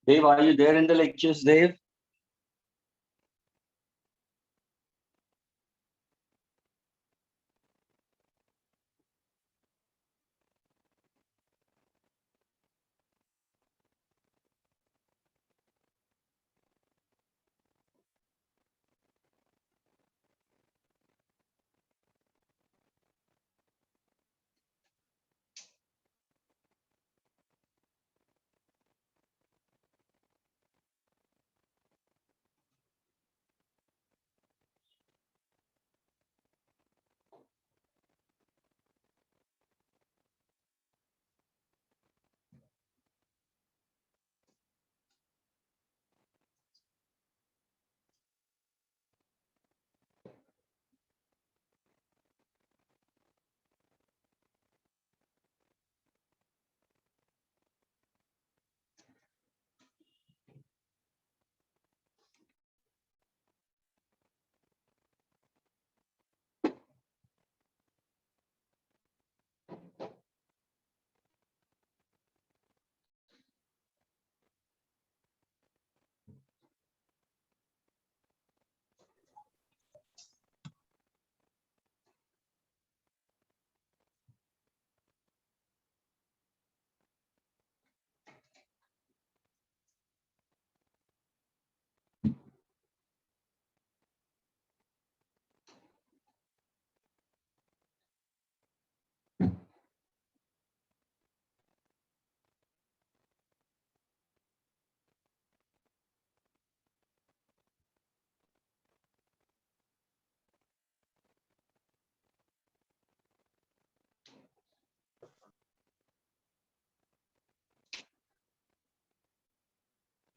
Dave, are you there in the lectures, Dave?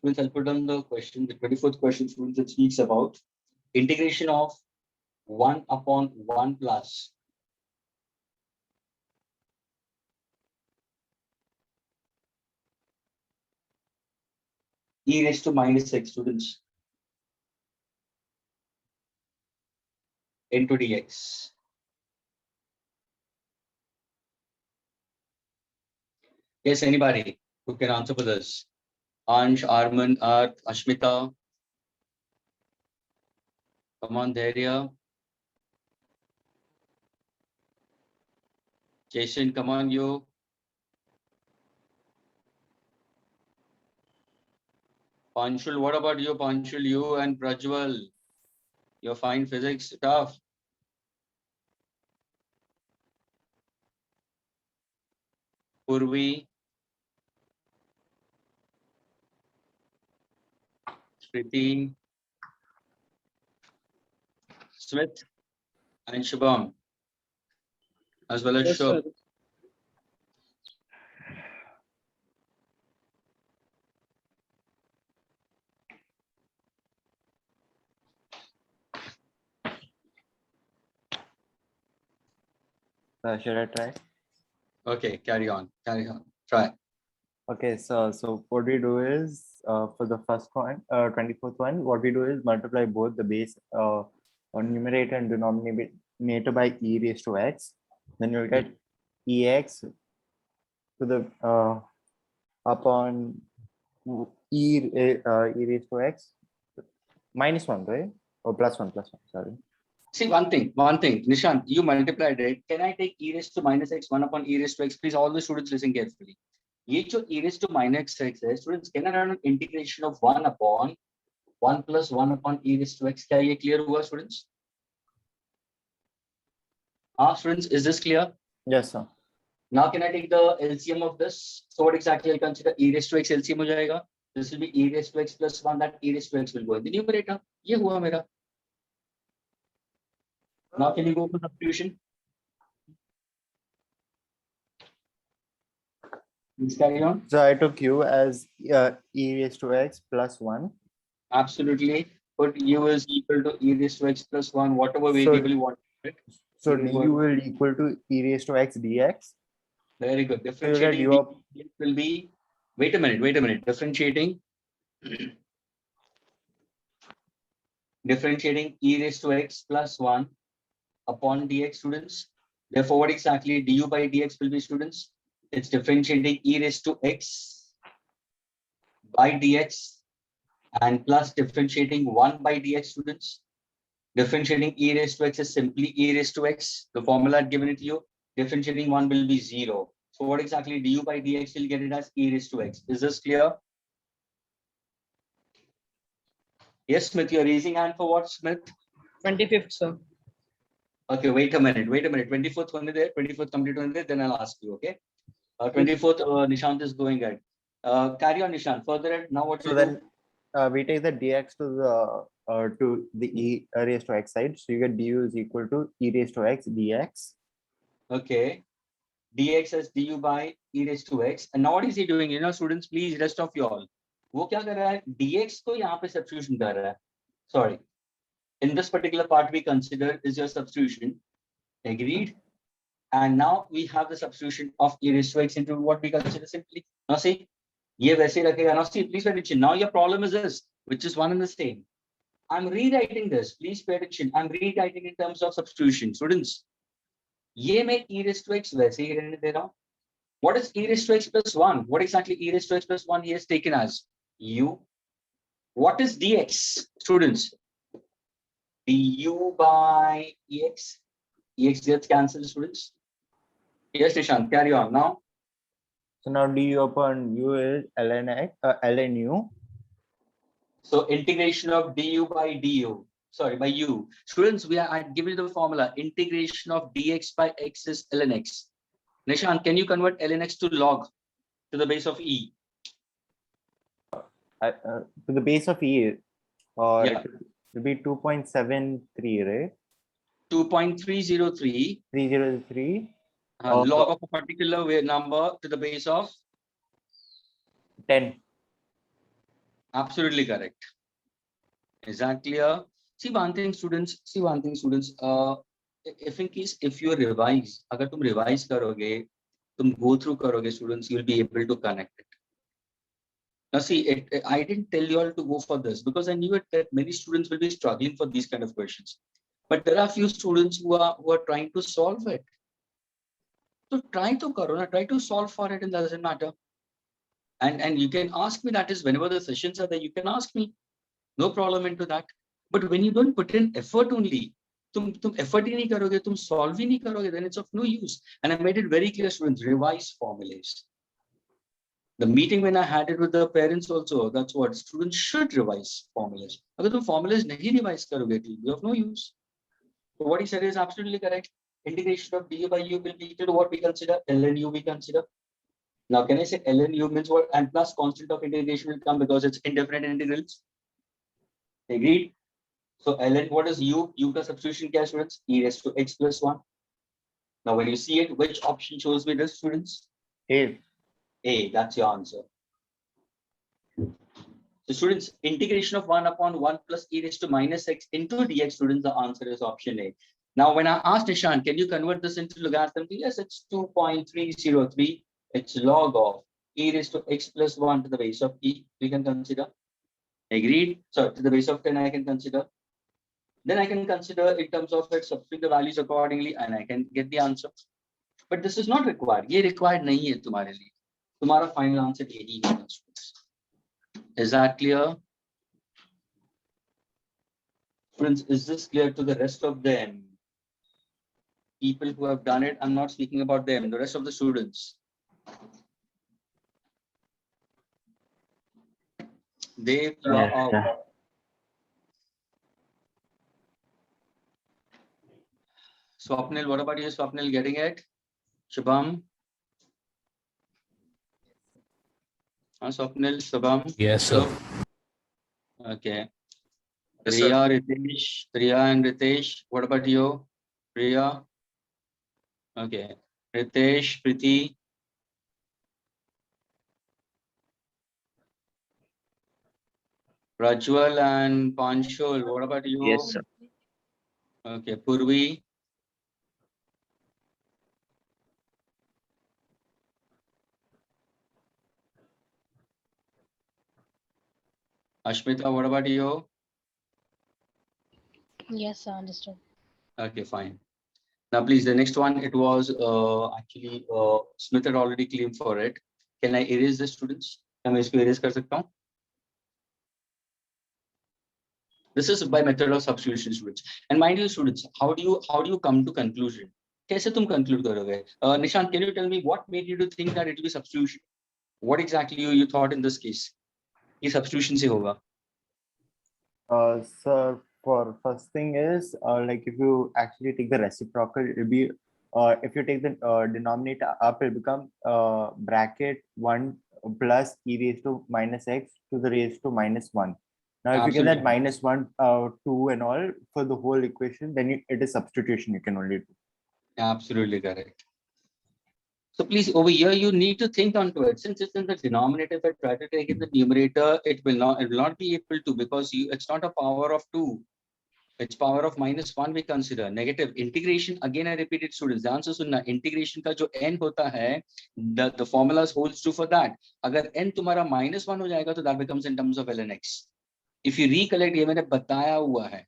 Students, I'll put down the question, the 24th question, students, that speaks about integration of 1 upon 1 plus e raised to minus x, students, into dx. Yes, anybody who can answer for this? Ansh, Arman, Arth, Ashmita. Come on, Dhairya. Jason, come on, you. Panchul, what about you, Panchul? You and Prajwal. Your fine physics stuff. Purvi. Kriti. Smith. And Shubham. As well as Yes, sir. Shubh. Should I try? Okay, carry on. Carry on. Try. Okay, so what we do is for the first one, 24th one, what we do is multiply both the base on numerator and denominator by e raised to x. Then you'll get ex to the upon e raised to x minus 1, right? Or plus 1, sorry. See, one thing, Nishant, you multiplied it. Can I take e raised to minus x, 1 upon e raised to x? Please, all the students listen carefully. ये जो e raised to minus x है, students, can I run an integration of 1 upon 1 plus 1 upon e raised to x? क्या ये clear हुआ, students? Students, is this clear? Yes, sir. Now, can I take the LCM of this? So what exactly I'll consider e raised to x LCM हो जाएगा? This will be e raised to x plus 1, that e raised to x will go in the numerator. ये हुआ मेरा. Now, can you go for substitution? Please carry on. So I took u as e raised to x plus 1. Absolutely. Put u is equal to e raised to x plus 1, whatever variable you want. So You can du will equal to e raised to x dx. Very good. So Differentiating you get dx will be, wait a minute. Differentiating e raised to x plus 1 upon dx, students. Therefore, what exactly du by dx will be, students? It's differentiating e raised to x by dx and plus differentiating 1 by dx, students. Differentiating e raised to x is simply e raised to x. The formula I've given it to you. Differentiating 1 will be 0. So what exactly du by dx will get it as e raised to x. Is this clear? Yes, Smith, you're raising hand for what, Smith? 25th, sir. Okay, wait a minute. 24th one there, 24th complete one there, then I'll ask you, okay? 24th, Nishant is going ahead. Carry on, Nishant. Further, now what So you then do? we take the dx to the e raised to x side. So you get du is equal to e raised to x dx. Okay. dx as du by e raised to x. And now what is he doing? You know, students, please, rest of you all. वो क्या कर रहा है? dx को यहाँ पे substitution कर रहा है. Sorry. In this particular part, we consider is your substitution. Agreed? And now we have the substitution of e raised to x into what we consider simply. Now see, ये वैसे रखेगा. Now see, please pay attention. Now your problem is this, which is one and the same. I'm rewriting this. Please pay attention. I'm rewriting in terms of substitution. Students, ये मैं e raised to x वैसे ही रहने दे रहा हूँ. What is e raised to x plus 1? What exactly e raised to x plus 1 he has taken as u? What is dx, students? du by ex. Ex gets cancelled, students. Yes, Nishant, carry on now. So now du upon u is ln x, ln u. So integration of du by du. Sorry, by u. Students, I'd given you the formula. Integration of dx by x is ln x. Nishant, can you convert ln x to log to the base of e? To the base of e, or Yeah. it will be 2.73, right? 2.303 303 log of a particular number to the base of 10. absolutely correct. Is that clear? See one thing, students. If in case if you revise, अगर तुम revise करोगे, तुम go through करोगे, students, you will be able to connect it. Now see, I didn't tell you all to go for this because I knew that many students will be struggling for these kind of questions. But there are few students who are trying to solve it. So try to Corona, try to solve for it, and that doesn't matter. And you can ask me, that is whenever the sessions are there, you can ask me. No problem into that. But when you don't put in effort only, tum effort ही नहीं करोगे, tum solve ही नहीं करोगे, then it's of no use. And I made it very clear, students, revise formulas. The meeting when I had it with the parents also, that's what students should revise formulas. अगर तुम formulas नहीं revise करोगे, it will be of no use. So what he said is absolutely correct. Integration of du by u will be equal to what we consider ln u we consider. Now can I say ln u means what? And plus constant of integration will come because it's indefinite integrals. Agreed? So ln, what is u? U का substitution क्या students? E raised to x plus 1. Now when you see it, which option shows me this, students? A. A, that's your answer. So students, integration of 1 upon 1 plus e raised to minus x into dx, students, the answer is option A. Now when I asked Nishant, can you convert this into logarithm? Yes, it's 2.303. It's log of e raised to x plus 1 to the base of e, we can consider. Agreed? So to the base of 10, I can consider. Then I can consider in terms of it, substitute the values accordingly, and I can get the answer. But this is not required. ये required नहीं है तुम्हारे लिए. तुम्हारा final answer यही है. Is that clear? Friends, is this clear to the rest of them? People who have done it, I'm not speaking about them, the rest of the students. They are Swapnil, what about you, Swapnil, getting it? Shubham? Swapnil, Shubham? Yes, sir. Okay. Yes, Priya, Ritesh, Priya and Ritesh, what about you? Priya? Okay. Ritesh, Priti? Rajwal and Panchul, what about you? Yes, sir. Okay. Purvi? Ashmita, what about you? Yes, sir, understood. Okay, fine. Now, please, the next one, it was actually Smith had already claimed for it. Can I erase the students? क्या मैं इसको erase कर सकता हूँ? This is by method of substitution, students. And mind you, students, how do you come to conclusion? कैसे तुम conclude करोगे? Nishant, can you tell me what made you to think that it will be substitution? What exactly you thought in this case? ये substitution से होगा. So for first thing is like if you actually take the reciprocal, it'll be if you take the denominator up, it'll become bracket 1 plus e raised to minus x to the raised to minus 1. Now, if you get that Absolutely. minus 1, 2 and all for the whole equation, then it is substitution you can only do. Absolutely correct. So please, over here, you need to think onto it. Since it's in the denominator, if I try to take in the numerator, it will not be equal to, because it's not a power of 2. It's power of -1 we consider. Negative integration, again I repeated, students, the answer sunna, integration ka jo n hota hai, the formulas holds true for that. Agar n tumhara -1 ho jayega, to that becomes in terms of ln x. If you recollect, ye maine bataya hua hai,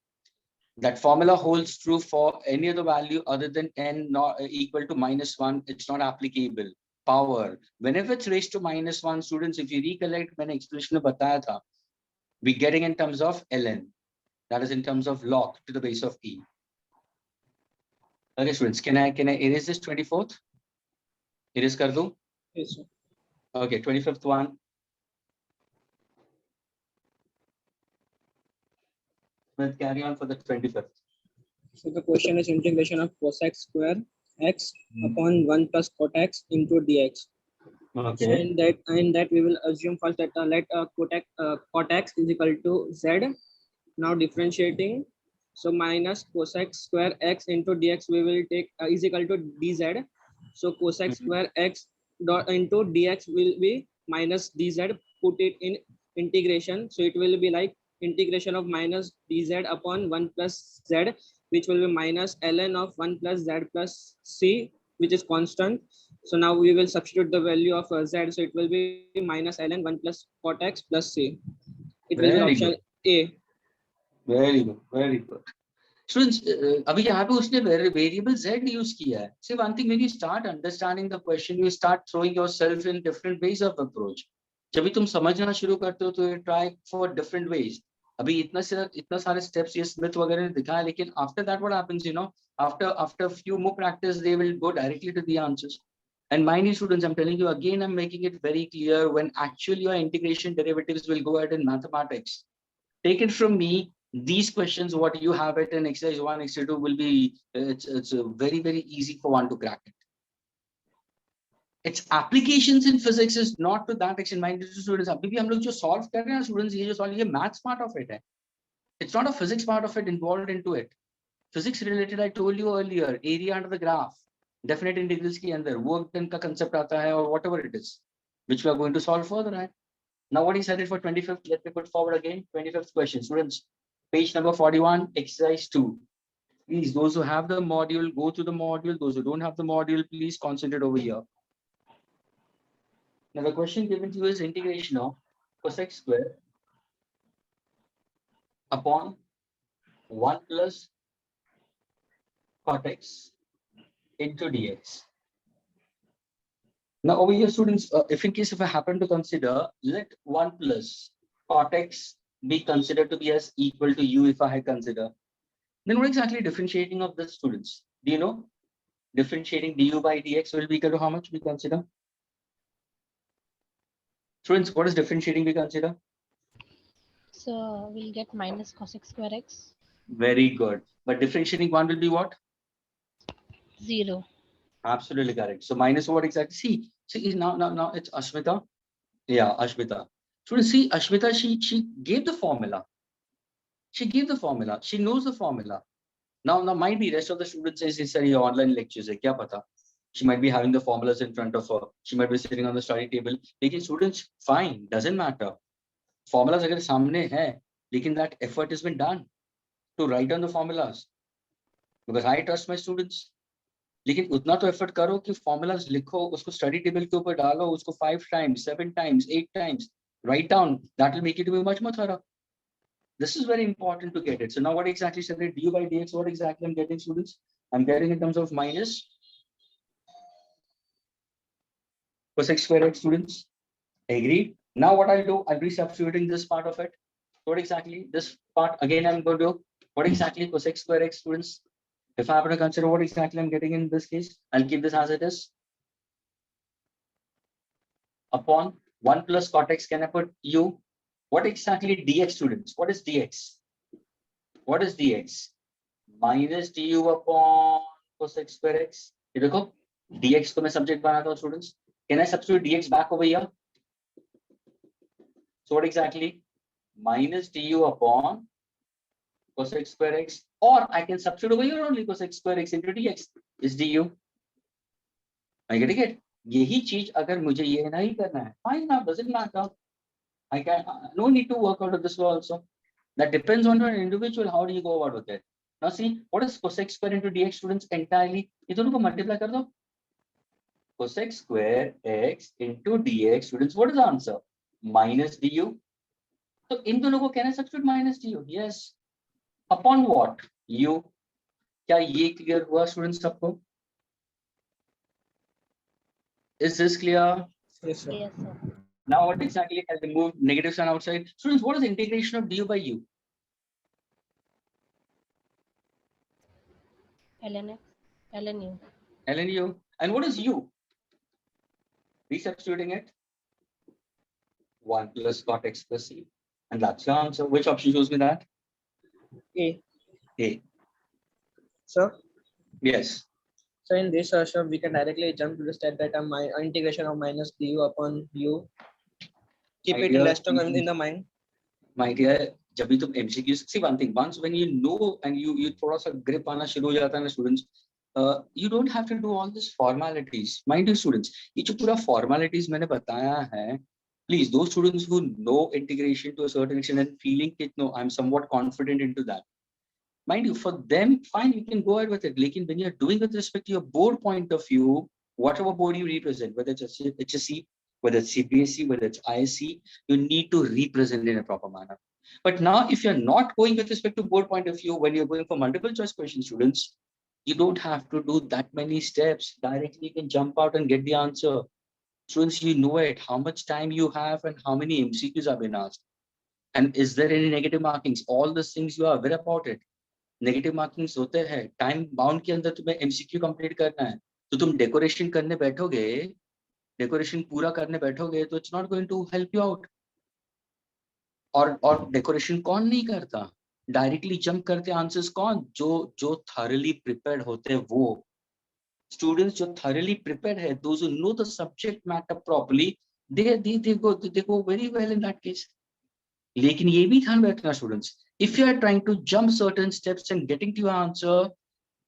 that formula holds true for any other value other than n not equal to -1. It's not applicable. Power, whenever it's raised to -1, students, if you recollect, maine expression mein bataya tha, we getting in terms of ln. That is in terms of log to the base of e. Okay, students, can I erase this 24th? Erase kar do? Yes, sir. Okay, 25th one. We'll carry on for the 25th. So the question is integration of cosec square x upon 1 plus cot x into dx. So Okay. in that we will assume first that let cot x is equal to z. Now differentiating, so minus cosec square x into dx we will take is equal to dz. So cosec square x dot into dx will be minus dz. Put it in integration, so it will be like integration of minus dz upon 1 plus z, which will be minus ln of 1 plus z plus c, which is constant. So now we will substitute the value of z, so it will be minus ln 1 plus cot x plus c. It will be Very option good. A. Very good. Very good. Students, अभी यहाँ पे उसने variable z use किया है. See, one thing, when you start understanding the question, you start throwing yourself in different ways of approach. जब भी तुम समझना शुरू करते हो, तो you try for different ways. अभी इतना सारे steps ये स्मिथ वगैरह ने दिखाया, लेकिन after that what happens, after few more practice, they will go directly to the answers. And mind you, students, I'm telling you again, I'm making it very clear, when actually your integration derivatives will go ahead in mathematics. Take it from me, these questions, what you have it in exercise 1, exercise 2 will be, it's very, very easy for one to crack it. Its applications in physics is not to that extent. Mind you, students, अभी भी हम लोग जो solve कर रहे हैं, students, ये जो solve, ये maths part of it है. It's not a physics part of it involved into it. Physics related, I told you earlier, area under the graph, definite integrals के अंदर work done का concept आता है, or whatever it is, which we are going to solve further, right? Now, what is headed for 25th? Let me put forward again. 25th question, students. Page number 41, exercise 2. Please, those who have the module, go to the module. Those who don't have the module, please concentrate over here. Now, the question given to you is integration of cosec square upon 1 plus cot x into dx. Now, over here, students, if I happen to consider, let 1 plus cot x be considered to be as equal to u if I consider. Then what exactly differentiating of the students? Do you know? Differentiating du by dx will be equal to how much we consider? Students, what is differentiating we consider? So we'll get minus cosec square x. Very good. But differentiating 1 will be what? 0. Absolutely correct. So minus what exactly? See now it's Ashmita. Yeah, Ashmita. Students, see Ashmita, she gave the formula. She gave the formula. She knows the formula. Now might be rest of the students says it's a online lectures. Kya pata? She might be having the formulas in front of her. She might be sitting on the study table. Lekin students, fine, doesn't matter. Formulas agar samne hai, lekin that effort has been done to write down the formulas. Because I trust my students. लेकिन उतना तो effort करो कि formulas लिखो, उसको study table के ऊपर डालो, उसको 5 times, 7 times, 8 times, write down. That will make it be much more thorough. This is very important to get it. So now what exactly is it? Du by dx, what exactly I'm getting, students? I'm getting in terms of minus cosec square x, students. Agreed. Now what I'll do, I'll be substituting this part of it. What exactly this part again I'm going to do? What exactly cosec square x, students? If I happen to consider what exactly I'm getting in this case, I'll keep this as it is. Upon 1 plus cot x, can I put u? What exactly dx, students? What is dx? What is dx? Minus du upon cosec square x. ये देखो dx को मैं subject बनाता हूँ, students. Can I substitute dx back over here? So what exactly? Minus du upon cosec square x, or I can substitute over here only cosec square x into dx is du. I getting it? यही चीज अगर मुझे ये नहीं करना है, fine now, doesn't matter. I can no need to work out of this also. That depends on an individual. How do you go about with it? Now see, what is cosec square into dx, students? Entirely ये दोनों को multiply कर दो. Cosec square x into dx, students. What is the answer? Minus du. So इन दोनों को can I substitute minus du? Yes. Upon what? U. क्या ये clear हुआ, students सबको? Is this clear? Yes, sir. Yes, sir. Now what exactly has removed negative sign outside? Students, what is the integration of du by u? ln x, ln u. ln u. And what is u? Resubstituting it. 1 plus cot x plus c. And that's your answer. Which option shows me that? A. A. So, Yes. so in this, sir, we can directly jump to the step that my integration of minus du upon u. Keep it Idea. less strong in the mind. My dear, जब भी तुम MCQs, see one thing, once when you know and you थोड़ा सा grip आना शुरू हो जाता है ना students, you don't have to do all these formalities. Mind you students, ये जो पूरा formalities मैंने बताया है, please those students who know integration to a certain extent and feeling it, no, I'm somewhat confident into that. Mind you, for them, fine, you can go ahead with it. Lekin when you're doing with respect to your board point of view, whatever board you represent, whether it's HSC, whether it's CPSC, whether it's ISC, you need to represent in a proper manner. But now, if you're not going with respect to board point of view, when you're going for multiple choice question, students, you don't have to do that many steps. Directly, you can jump out and get the answer. Students, you know it, how much time you have and how many MCQs have been asked. And is there any negative markings? All these things you are aware about it. Negative markings होते हैं, time bound के अंदर तुम्हें MCQ complete करना है, तो तुम decoration करने बैठोगे, डेकोरेशन पूरा करने बैठोगे तो it's not going to help you out. और डेकोरेशन कौन नहीं करता, डायरेक्टली जंप करते आंसर्स कौन, जो थॉरली प्रिपेयर्ड होते हैं वो स्टूडेंट्स, जो थॉरली प्रिपेयर्ड है, those who know the subject matter properly, they go very well in that case. लेकिन ये भी ध्यान रखना students, if you are trying to jump certain steps and getting to your answer,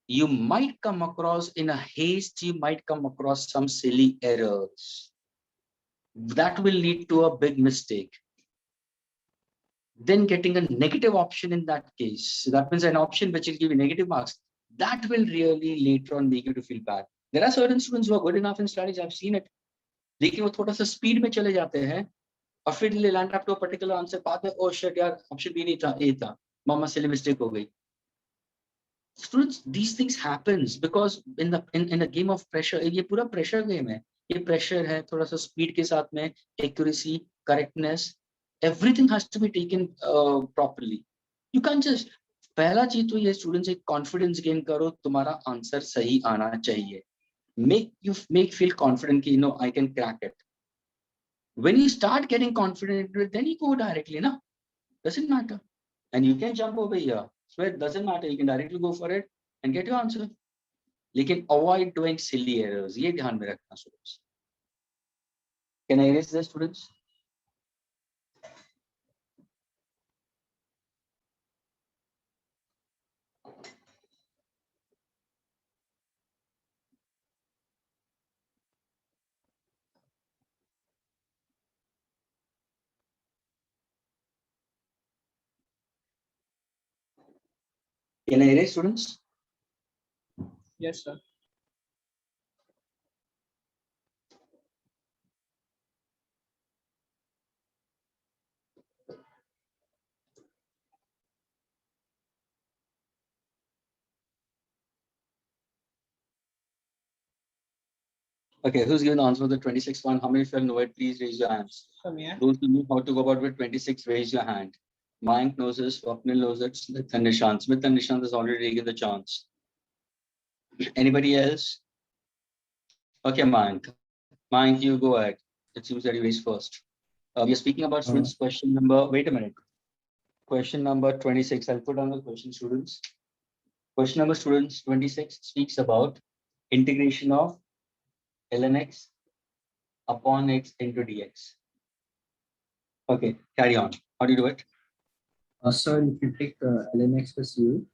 you might come across in a haste, you might come across some silly errors that will lead to a big mistake. Then getting a negative option in that case, that means an option which will give you negative marks, that will really later on make you to feel bad. There are certain students who are good enough in studies, I've seen it, लेकिन वो थोड़ा सा speed में चले जाते हैं और फिर land up to a particular answer, बाद में ओ शिट यार ऑप्शन बी नहीं था, ए था, मामा सिली मिस्टेक हो गई. Students, these things happens because in the game of pressure, ये पूरा pressure game है, ये pressure है, थोड़ा सा speed के साथ में accuracy, correctness, everything has to be taken properly. You can't just, पहला चीज तो ये students एक confidence gain करो, तुम्हारा answer सही आना चाहिए. Make feel confident कि you know I can crack it. When you start getting confident into it, then you go directly, no? Doesn't matter. And you can jump over here. So it doesn't matter. You can directly go for it and get your answer. Lekin avoid doing silly errors. ये ध्यान में रखना students. Can I erase this, students? Can I erase, students? Yes, sir. Okay, who's given the answer for the 26th one? How many of you know it? Please raise your hands. Come here. Those who know how to go about with 26, raise your hand. Mayank knows this, Swapnil knows it, Smith and Nishant. Smith and Nishant has already taken the chance. Anybody else? Okay, Mayank. Mayank, you go ahead. It seems that you raised first. We are speaking about students. Question number, wait a minute. Question number 26. I'll put on the question, students. Question number, students, 26 speaks about integration of ln x upon x into dx. Okay, carry on. How do you do it? Sir, if you take ln x plus u,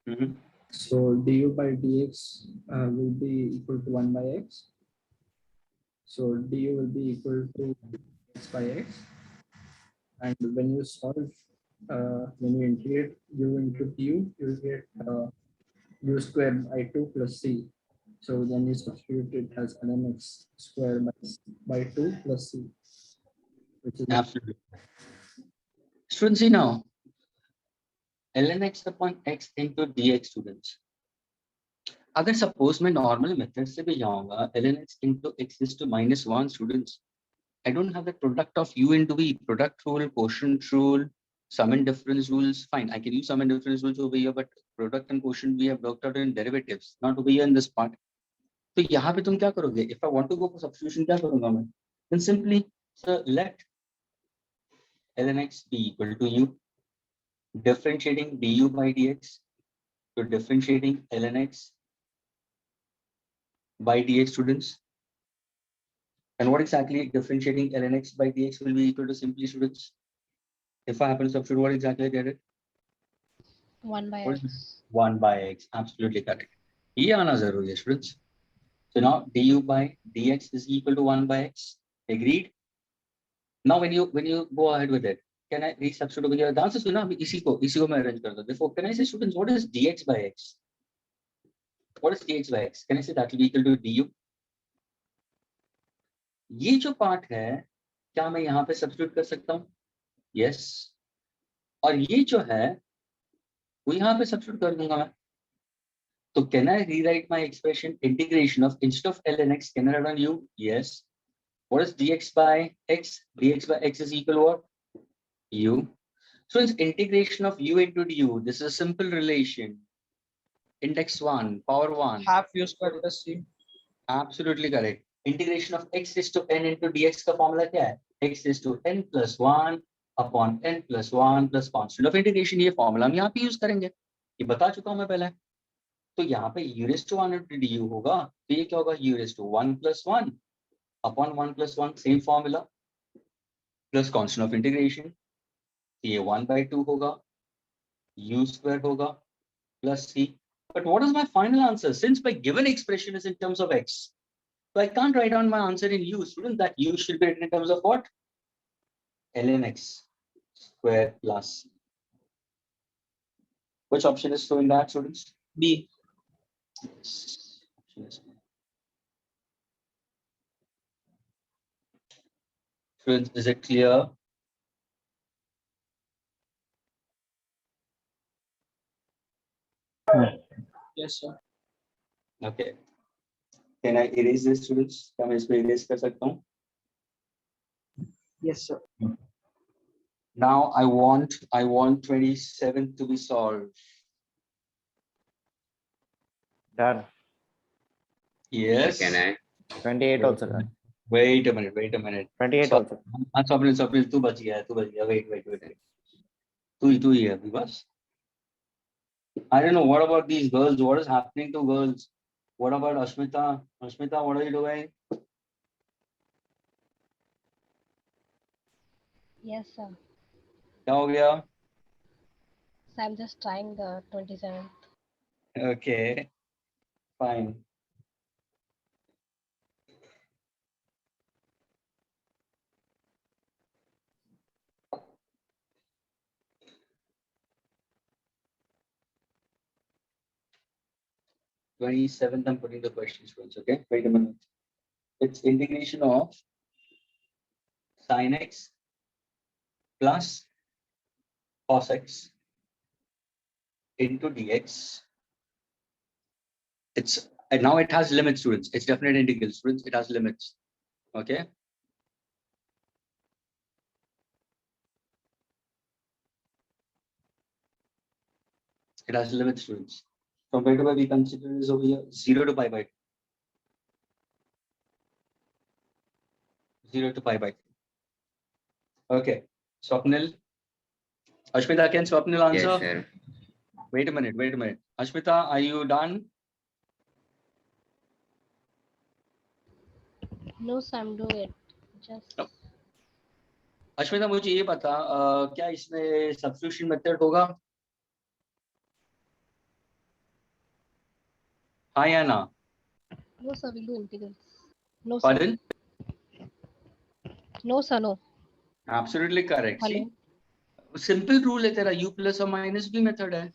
Mhm. so du by dx will be equal to 1 by x. So du will be equal to x by x. And when you solve, when you integrate u into du, you will get u squared by 2 plus c. So then you substitute it as ln x squared by 2 plus c, which is Absolutely. Students, see now, ln x upon x into dx, students. अगर suppose मैं normal method से भी जाऊंगा ln x into x is to minus 1, students, I don't have the product of u into v, product rule, quotient rule, sum and difference rules. Fine, I can use sum and difference rules over here, but product and quotient we have worked out in derivatives, not over here in this part. तो यहाँ पे तुम क्या करोगे? If I want to go for substitution, क्या करूँगा मैं? Then simply, so let ln x be equal to u, differentiating du by dx to differentiating ln x by dx, students. And what exactly differentiating ln x by dx will be equal to, simply, students? If I happen to substitute, what exactly I get it? 1 by What is x. 1 by x, absolutely correct. ये आना जरूरी है, students. So now du by dx is equal to 1 by x. Agreed? Now when you go ahead with it, can I resubstitute over here? Answer सुना अभी इसी को मैं arrange कर दूँ. Therefore, can I say, students, what is dx by x? What is dx by x? Can I say that will be equal to du? ये जो part है, क्या मैं यहाँ पे substitute कर सकता हूँ? Yes. और ये जो है, वो यहाँ पे substitute कर दूंगा मैं. So can I rewrite my expression integration of, instead of ln x, can I write on u? Yes. What is dx by x? Dx by x is equal to what? U. So it's integration of u into du. This is a simple relation. Index 1, power 1. half u square plus c. Absolutely correct. Integration of x is to n into dx का formula क्या है? X is to n plus 1 upon n plus 1 plus constant of integration. ये formula हम यहाँ पे use करेंगे. ये बता चुका हूँ मैं पहले. तो यहाँ पे u raised to 1 into du होगा. तो ये क्या होगा? u raised to 1 plus 1 upon 1 plus 1, same formula, plus constant of integration. ये 1 by 2 होगा, u square होगा, plus c. But what is my final answer? Since my given expression is in terms of x, so I can't write down my answer in u. Students, that u should be written in terms of what? ln x square plus. Which option is showing that, students? b. Yes. Option is B. Students, is it clear? Yes, sir. Okay. Can I erase this, students? क्या मैं इसको erase कर सकता हूँ? Yes, sir. Now I want 27 to be solved. Done. Yes. Can I? 28 also done. Wait a minute. 28 So- also. हाँ, स्वप्निल तू बच गया. Wait. तू ही है अभी बस. I don't know. What about these girls? What is happening to girls? What about Ashmita? Ashmita, what are you doing? Yes, sir. क्या हो गया? So I'm just trying the 27th. Okay, fine. Twenty-seventh, I'm putting the questions once. Okay, wait a minute. It's integration of sin x plus cos x into dx. And now it has limits, students. It's definite integral, students. It has limits. Okay. It has limits, students. From pi to pi, we consider this over here 0 to pi by 2. 0 to pi by 2. Okay. Swapnil. Ashmita, can Swapnil answer? Yes, sir. Wait a minute. Ashmita, are you done? No, sir, I'm doing it. Just No. Ashmita मुझे ये बता क्या इसमें substitution method होगा? हाँ या ना? no, sir, we'll do integrals. No, sir. Pardon? No, sir, no. Absolutely correct. Hello. See, simple rule है तेरा, u plus or minus भी method है.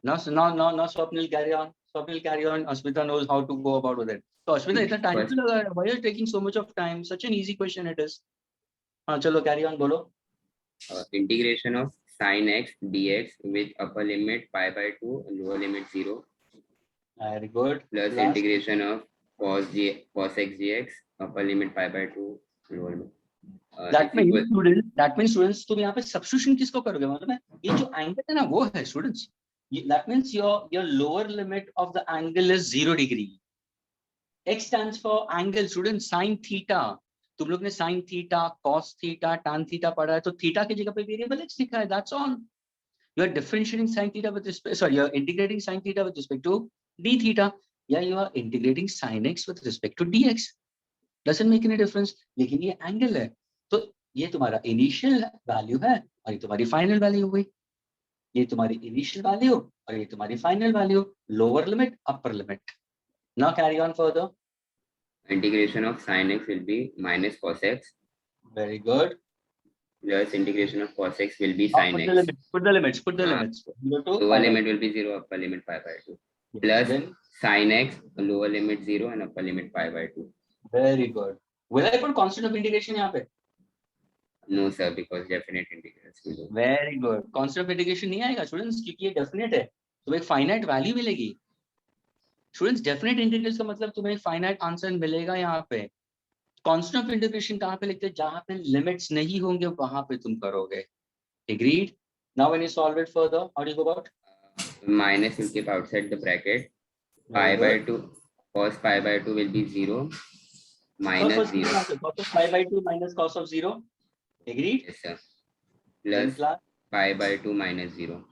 Now Swapnil carry on. Ashmita knows how to go about with it. So Ashmita, इतना time क्यों लगा? Why are you taking so much of time? Such an easy question it is. हाँ चलो carry on बोलो. Integration of sin x dx with upper limit pi by 2 and lower limit 0 Very good. plus Last. integration of cos x dx upper limit pi by 2 lower limit. That means students तुम यहाँ पे substitution किसको करोगे? मतलब ये जो angle है ना वो है students. That means your lower limit of the angle is 0 degree. X stands for angle, students. Sin theta. तुम लोग ने sin theta, cos theta, tan theta पढ़ा है, तो theta की जगह पे variable x लिखा है. That's all. You are differentiating sin theta with respect. Sorry, you are integrating sin theta with respect to d theta. Yeah, you are integrating sin x with respect to dx. Doesn't make any difference. लेकिन ये angle है, तो ये तुम्हारा initial value है और ये तुम्हारी final value हुई. ये तुम्हारी initial value और ये तुम्हारी final value. Lower limit, upper limit. Now carry on further. Integration of sin x will be minus cos x Very good. plus integration of cos x will be sin Put x. the limits. Put the limits. Put the Ah. limits. 0 to Lower limit will be 0, upper limit pi by 2 plus Then, sin x, lower limit 0 and upper limit pi by 2. very good. Will I put constant of integration यहाँ पे? No sir, because definite integrals will do. Very good. Constant of integration नहीं आएगा students क्योंकि ये definite है. तुम्हें एक finite value मिलेगी. Students, definite integrals का मतलब तुम्हें एक finite answer मिलेगा यहाँ पे. Constant of integration कहाँ पे लिखते हैं? जहाँ पे limits नहीं होंगे वहाँ पे तुम करोगे. Agreed? Now when you solve it further, how do you go about? Minus will keep outside the bracket. Pi by 2, cos pi by 2 will be 0 minus 0. Cos of pi by 2 minus cos of 0. Agreed? Yes sir. Then Plus class. pi by 2 minus 0.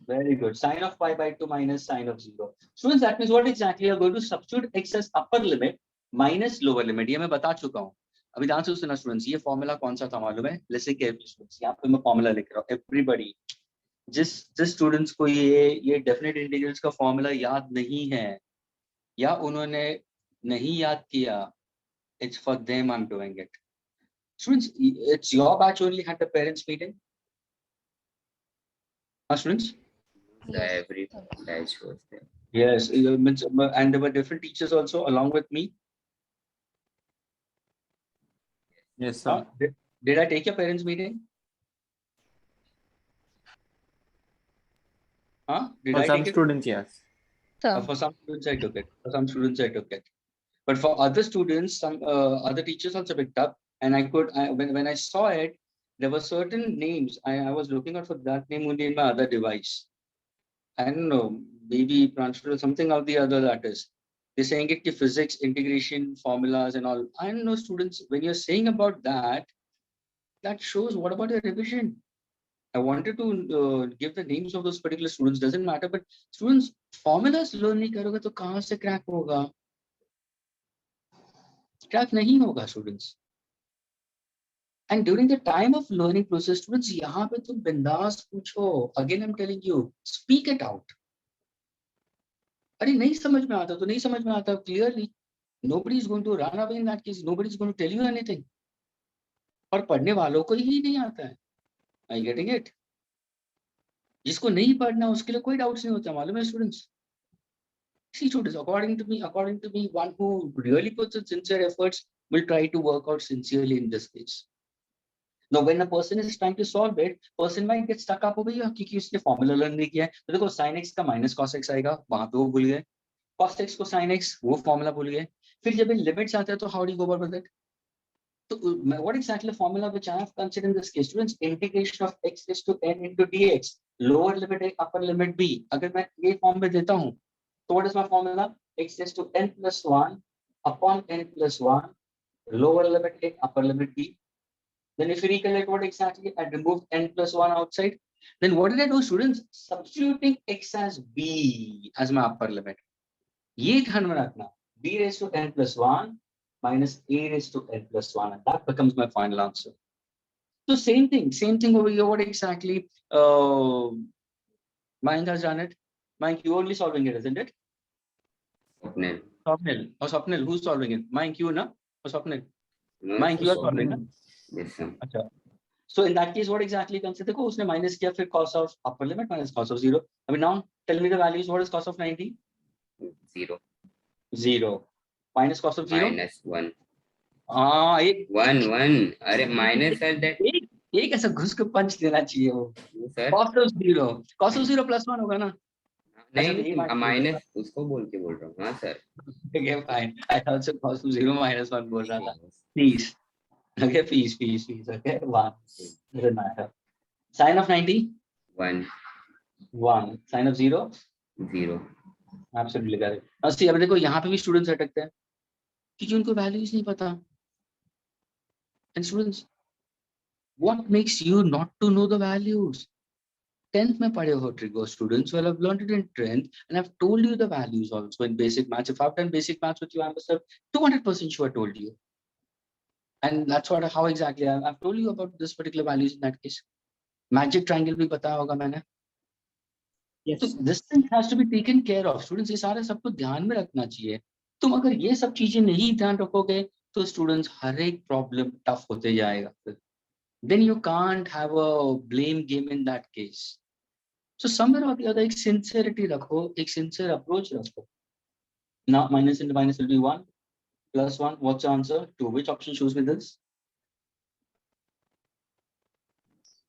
Very good. Sine of pi by 2 minus sine of 0. Students, that means what exactly you are going to substitute x as upper limit minus lower limit. ये मैं बता चुका हूँ. अभी ध्यान से सुनना students. ये formula कौन सा था मालूम है? Listen carefully students. यहाँ पे मैं formula लिख रहा हूँ. Everybody. जिस students को ये definite integrals का formula याद नहीं है या उन्होंने नहीं याद किया, it's for them I'm doing it. Students, it's your batch only had the parents meeting. Students? Yes, Every sir. batch was there. Yes, and there were different teachers also along with me. Yes, sir. Did I take your parents meeting? Did For I some take it? students, yes. Sir. For some students I took it. For some students I took it. But for other students, some other teachers also picked up, and when I saw it, there were certain names. I was looking out for that name only in my other device. I don't know, maybe Pranshul or something of the other that is. They're saying it physics, integration, formulas and all. I don't know, students, when you're saying about that, that shows what about your revision? I wanted to give the names of those particular students, doesn't matter, but students, formulas learn नहीं करोगे तो कहाँ से crack होगा? Crack नहीं होगा students. And during the time of learning process, students, यहाँ पे तुम बिंदास पूछो. Again, I'm telling you, speak it out. अरे नहीं समझ में आता तो नहीं समझ में आता clearly. Nobody is going to run away in that case. Nobody is going to tell you anything. और पढ़ने वालों को ही नहीं आता है. Are you getting it? जिसको नहीं पढ़ना उसके लिए कोई doubts नहीं होता, मालूम है students? See students, according to me, one who really puts in sincere efforts will try to work out sincerely in this case. Now, when a person is trying to solve it, person might get stuck up over here क्योंकि उसने formula learn नहीं किया है. तो देखो sin x का minus cos x आएगा, वहाँ पे वो भूल गए. Cos x को sin x, वो formula भूल गए. फिर जब इन limits आते हैं तो how do you go about with it? So what exactly the formula which I have considered in this case? Students, integration of x raised to n into dx. Lower limit a, upper limit b. अगर मैं ये form में देता हूँ, so what is my formula? X raised to n plus 1 upon n plus 1. Lower limit a, upper limit b. Then if you recollect what exactly, I removed n plus 1 outside. Then what did I do, students? Substituting x as b as my upper limit. ये ध्यान में रखना, b raised to n plus 1 minus a raised to n plus 1, and that becomes my final answer. So same thing over here. What exactly Mayank has done it? Mayank, you only solving it, isn't it? Swapnil. Swapnil, who's solving it? Mayank, you, na? Or Swapnil? No, Mayank, you are Swapnil. solving it. Yes, sir. अच्छा. So in that case, what exactly comes? देखो उसने minus किया, फिर cos of upper limit minus cos of 0. I mean, now tell me the values. What is cos of 90? 0. 0. Minus cos of 0? Minus 1. हाँ, एक 1. अरे minus sir, that. एक ऐसा घुस के पंच देना चाहिए वो. Sir. Cos of 0. Cos of 0 plus 1 होगा ना? नहीं, माइनस उसको बोल रहा हूँ. हाँ sir. Okay, fine. I thought so cos of 0 minus 1 बोल रहा था. Please. Okay, please. Okay, 1. Doesn't matter. Sin of 90? 1. 1. Sin of 0? 0. Absolutely correct. Now see, अब देखो यहाँ पे भी students अटकते हैं क्योंकि उनको values नहीं पता. And students, what makes you not to know the values? 10th में पढ़े हो trigo, students. Well, I've learned it in 10th and I've told you the values also in basic maths. If I've done basic maths with you, I must have 200% sure told you. And that's how exactly I've told you about this particular values in that case. Magic triangle भी पता होगा मैंने. Yes. So this thing has to be taken care of. Students, ये सारे सबको ध्यान में रखना चाहिए. तुम अगर ये सब चीजें नहीं ध्यान रखोगे तो students हर एक problem tough होते जाएगा फिर. Then you can't have a blame game in that case. So somewhere or the other, एक sincerity रखो, एक sincere approach रखो. Now minus into minus will be 1, plus 1. What's the answer? 2. Which option shows me this?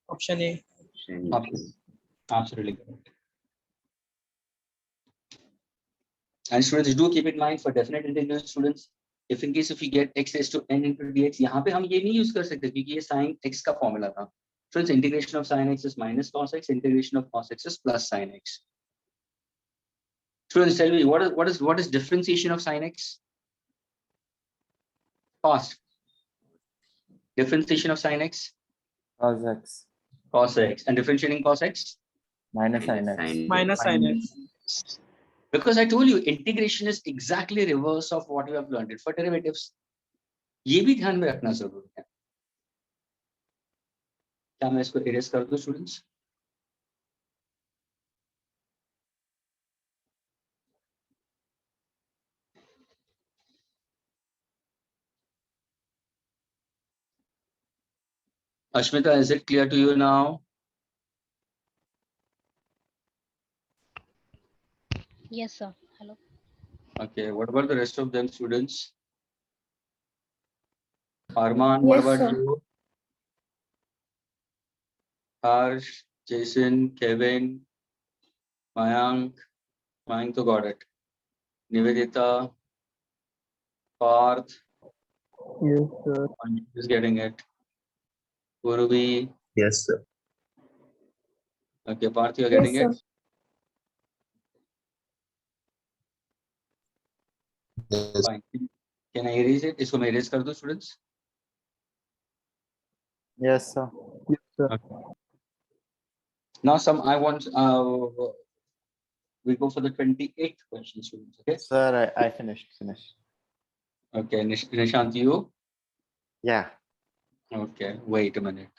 Option A. Option. Absolutely correct. And students, do keep in mind for definite integral students, if in case if we get x raised to n into dx, यहाँ पे हम ये नहीं use कर सकते क्योंकि ये sin x का formula था. Students, integration of sin x is minus cos x, integration of cos x is plus sin x. Students, tell me what is differentiation of sin x? Cos. Differentiation of sin x? Cos x Cos x. And differentiating cos x? minus sin x. Minus sin x. Because I told you integration is exactly reverse of what we have learned it for derivatives. ये भी ध्यान में रखना जरूरी है. क्या मैं इसको erase कर दूं students? Ashmita, is it clear to you now? Yes, sir. Hello. Okay, what about the rest of them students? Arman, what Yes, about sir. you? Harsh, Jason, Kevin, Mayank to got it. Nivedita, Parth, Yes, sir. is getting it. Gurubi, Yes, sir. okay, Parth, you are Yes, getting sir. it. Yes. Fine. Can I erase it? इसको मैं erase कर दूं students? Yes, sir. Now I want we go for the 28th question, students. Okay. Sir, I finished. Okay, Nishant, you? Yeah. Okay, wait a minute.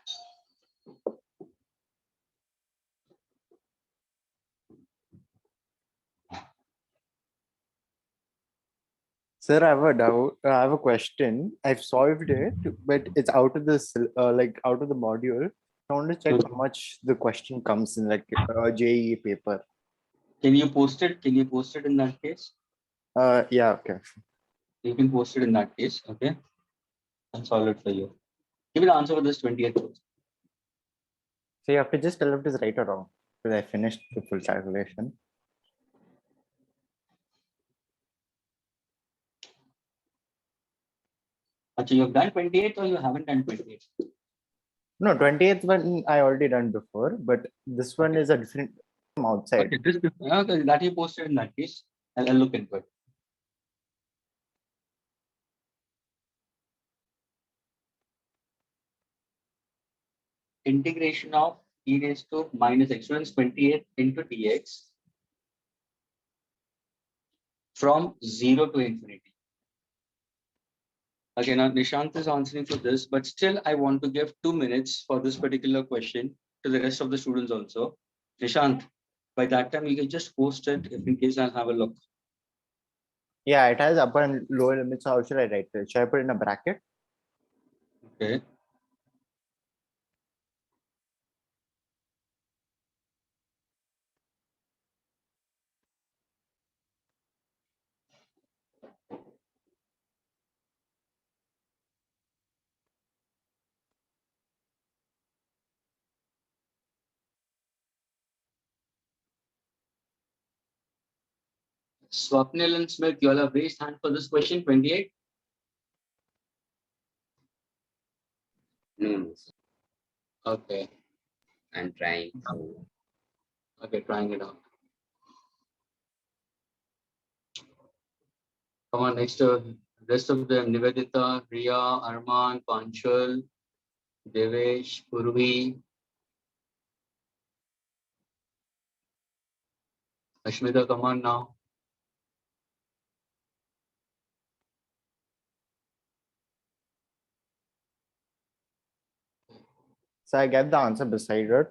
Sir, I have a doubt. I have a question. I've solved it, but it's out of this, out of the module. I want to check how much the question comes in, like JEE paper. Can you post it? Can you post it in that case? Yeah. Okay. You can post it in that case. Okay. I'll solve it for you. Give me the answer for this 28th question. So you have to just tell if it is right or wrong, because I finished the full calculation. Actually, you've done 28 or you haven't done 28? No, 28th one I already done before, but this one Okay. is a different from outside. Okay, okay, that you posted in that case. I'll look into it. Integration of e raised to minus x, 28 into dx from 0 to infinity. Okay, now Nishant is answering for this, but still I want to give 2 minutes for this particular question to the rest of the students also. Nishant, by that time you can just post it if in case I'll have a look. Yeah, it has upper and lower limits. So how should I write it? Should I put in a bracket? Okay. Swapnil and Smith, you all have raised hand for this question, 28. No, sir. Okay, I'm trying. So okay, trying it out. Come on, next rest of them, Nivedita, Riya, Arman, Panchal, Devesh, Purvi, Ashmita, come on now. So I get the answer beside it.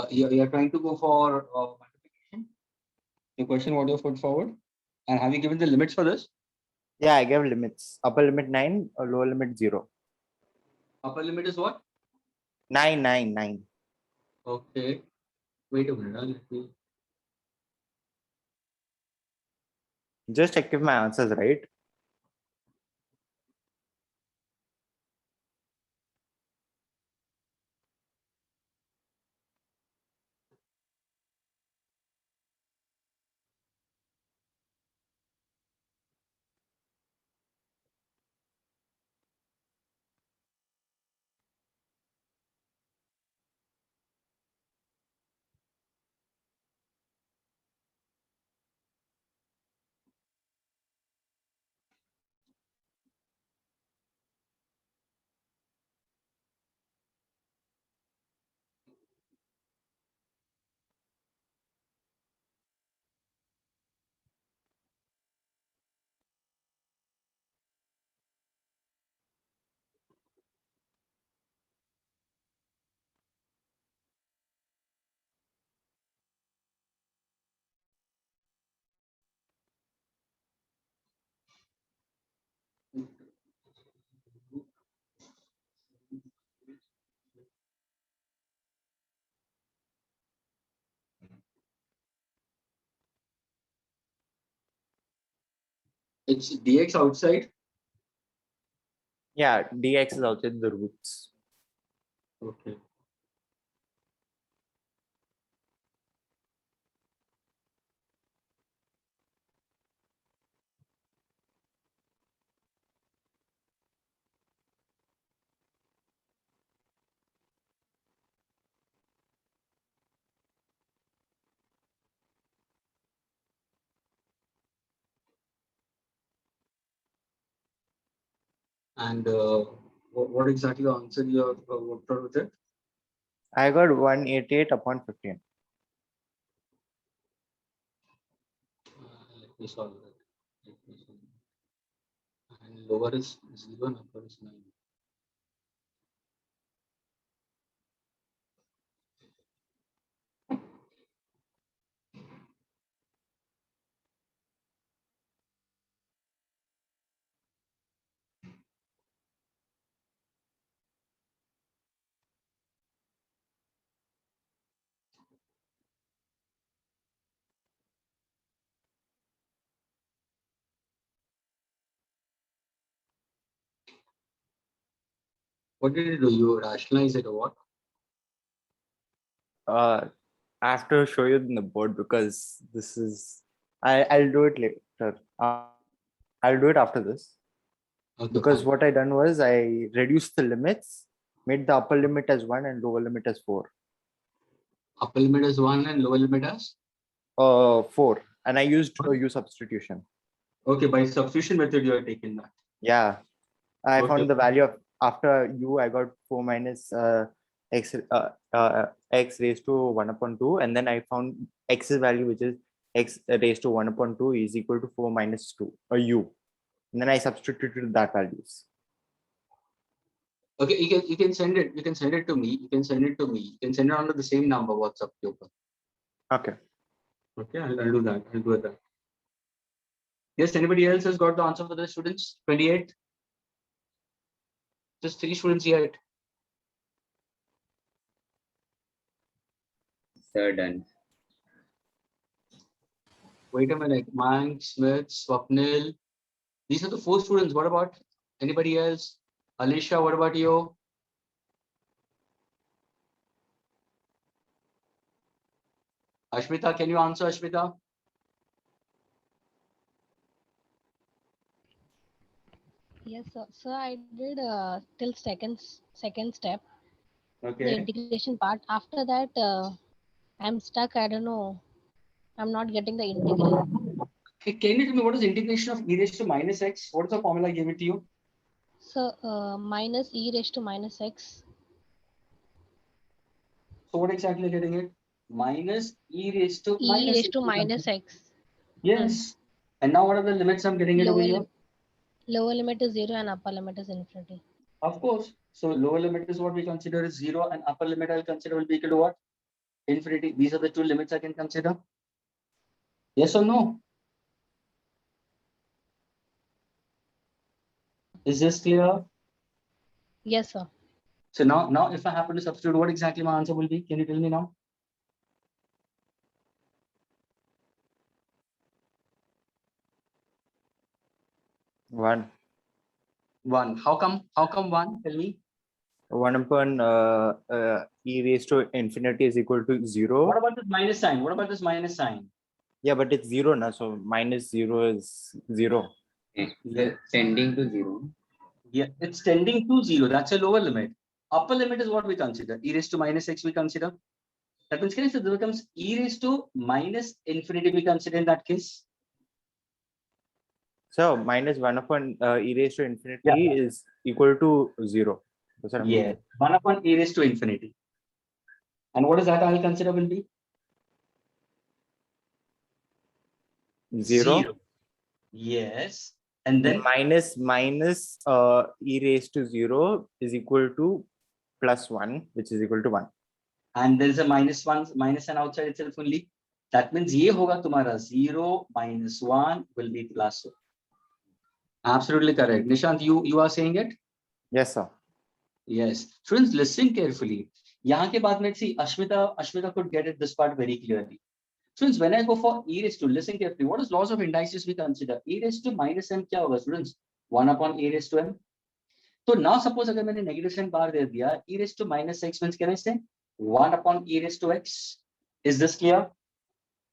You're trying to go for multiplication? The question what you put forward? And have you given the limits for this? Yeah, I gave limits. Upper limit 9, or lower limit 0. Upper limit is what? 9, 9, 9. Okay. Wait a minute. Let me. Just check if my answer is right. It's dx outside. Yeah, dx is outside the roots. Okay. And what exactly the answer you have worked out with it? I got 188 upon 15. Let me solve that. Let me solve that. And lower is 0 and upper is 9. What did you do? You rationalize it or what? I have to show you in the board because this is. I'll do it later. I'll do it after this. Okay, Because fine. what I done was I reduced the limits, made the upper limit as 1 and lower limit as 4. Upper limit is 1 and lower limit is? 4. And I used What? U substitution. Okay, by substitution method you are taking that. Yeah. I Okay. found the value of after U, I got 4 minus x x raised to 1 upon 2. And then I found x's value, which is x raised to 1 upon 2 is equal to 4 minus 2 or U. And then I substituted that values. Okay, you can send it. You can send it to me. You can send it to me. You can send it on to the same number WhatsApp. Okay. Okay, I'll do that. I'll do that. Yes, anybody else has got the answer for the students? 28. Just 3 students yet. Sir, done. Wait a minute. Mank, Smith, Swapnil. These are the 4 students. What about anybody else? Alicia, what about you? Ashmita, can you answer, Ashmita? Yes, sir. So I did till second step, the Okay. integration part. After that, I'm stuck. I don't know. I'm not getting the integral. Hey, can you tell me what is integration of e raised to minus x? What is the formula I gave it to you? So minus e raised to minus x. So what exactly are you getting it? Minus e raised to E minus raised x. to minus x. Yes. And now what are the limits I'm getting it over here? Lower limit is 0 and upper limit is infinity. Of course. So lower limit is what we consider is 0 and upper limit I'll consider will be equal to what? Infinity. These are the 2 limits I can consider. Yes or no? Is this clear? Yes, sir. So now if I happen to substitute, what exactly my answer will be? Can you tell me now? One. 1. How come 1? Tell me. 1 upon e raised to infinity is equal to 0. What about this minus sign? What about this minus sign? Yeah, but it's 0 now. So minus 0 is 0. Yes. Tending to 0. Yeah, it's tending to 0. That's a lower limit. Upper limit is what we consider. E raised to minus x we consider. That means can I say this becomes e raised to minus infinity we consider in that case? So minus 1 upon e raised to infinity is equal to 0. That's what I'm Yeah. getting. 1 upon e raised to infinity. And what is that I'll consider will be? 0. Yes. And then Minus e raised to 0 is equal to plus 1, which is equal to 1. and there is a minus and outside itself only. That means ये होगा तुम्हारा 0 minus 1 will be plus 1. Absolutely correct. Nishant, you are saying it? Yes, sir. Yes. Students, listen carefully. यहाँ के बाद में see Ashmita could get it this part very clearly. Students, when I go for e raised to, listen carefully. What is laws of indices we consider? E raised to minus m क्या होगा students? 1 upon e raised to m. So now suppose अगर मैंने negative sign बाहर दे दिया, e raised to minus x means can I say 1 upon e raised to x? Is this clear?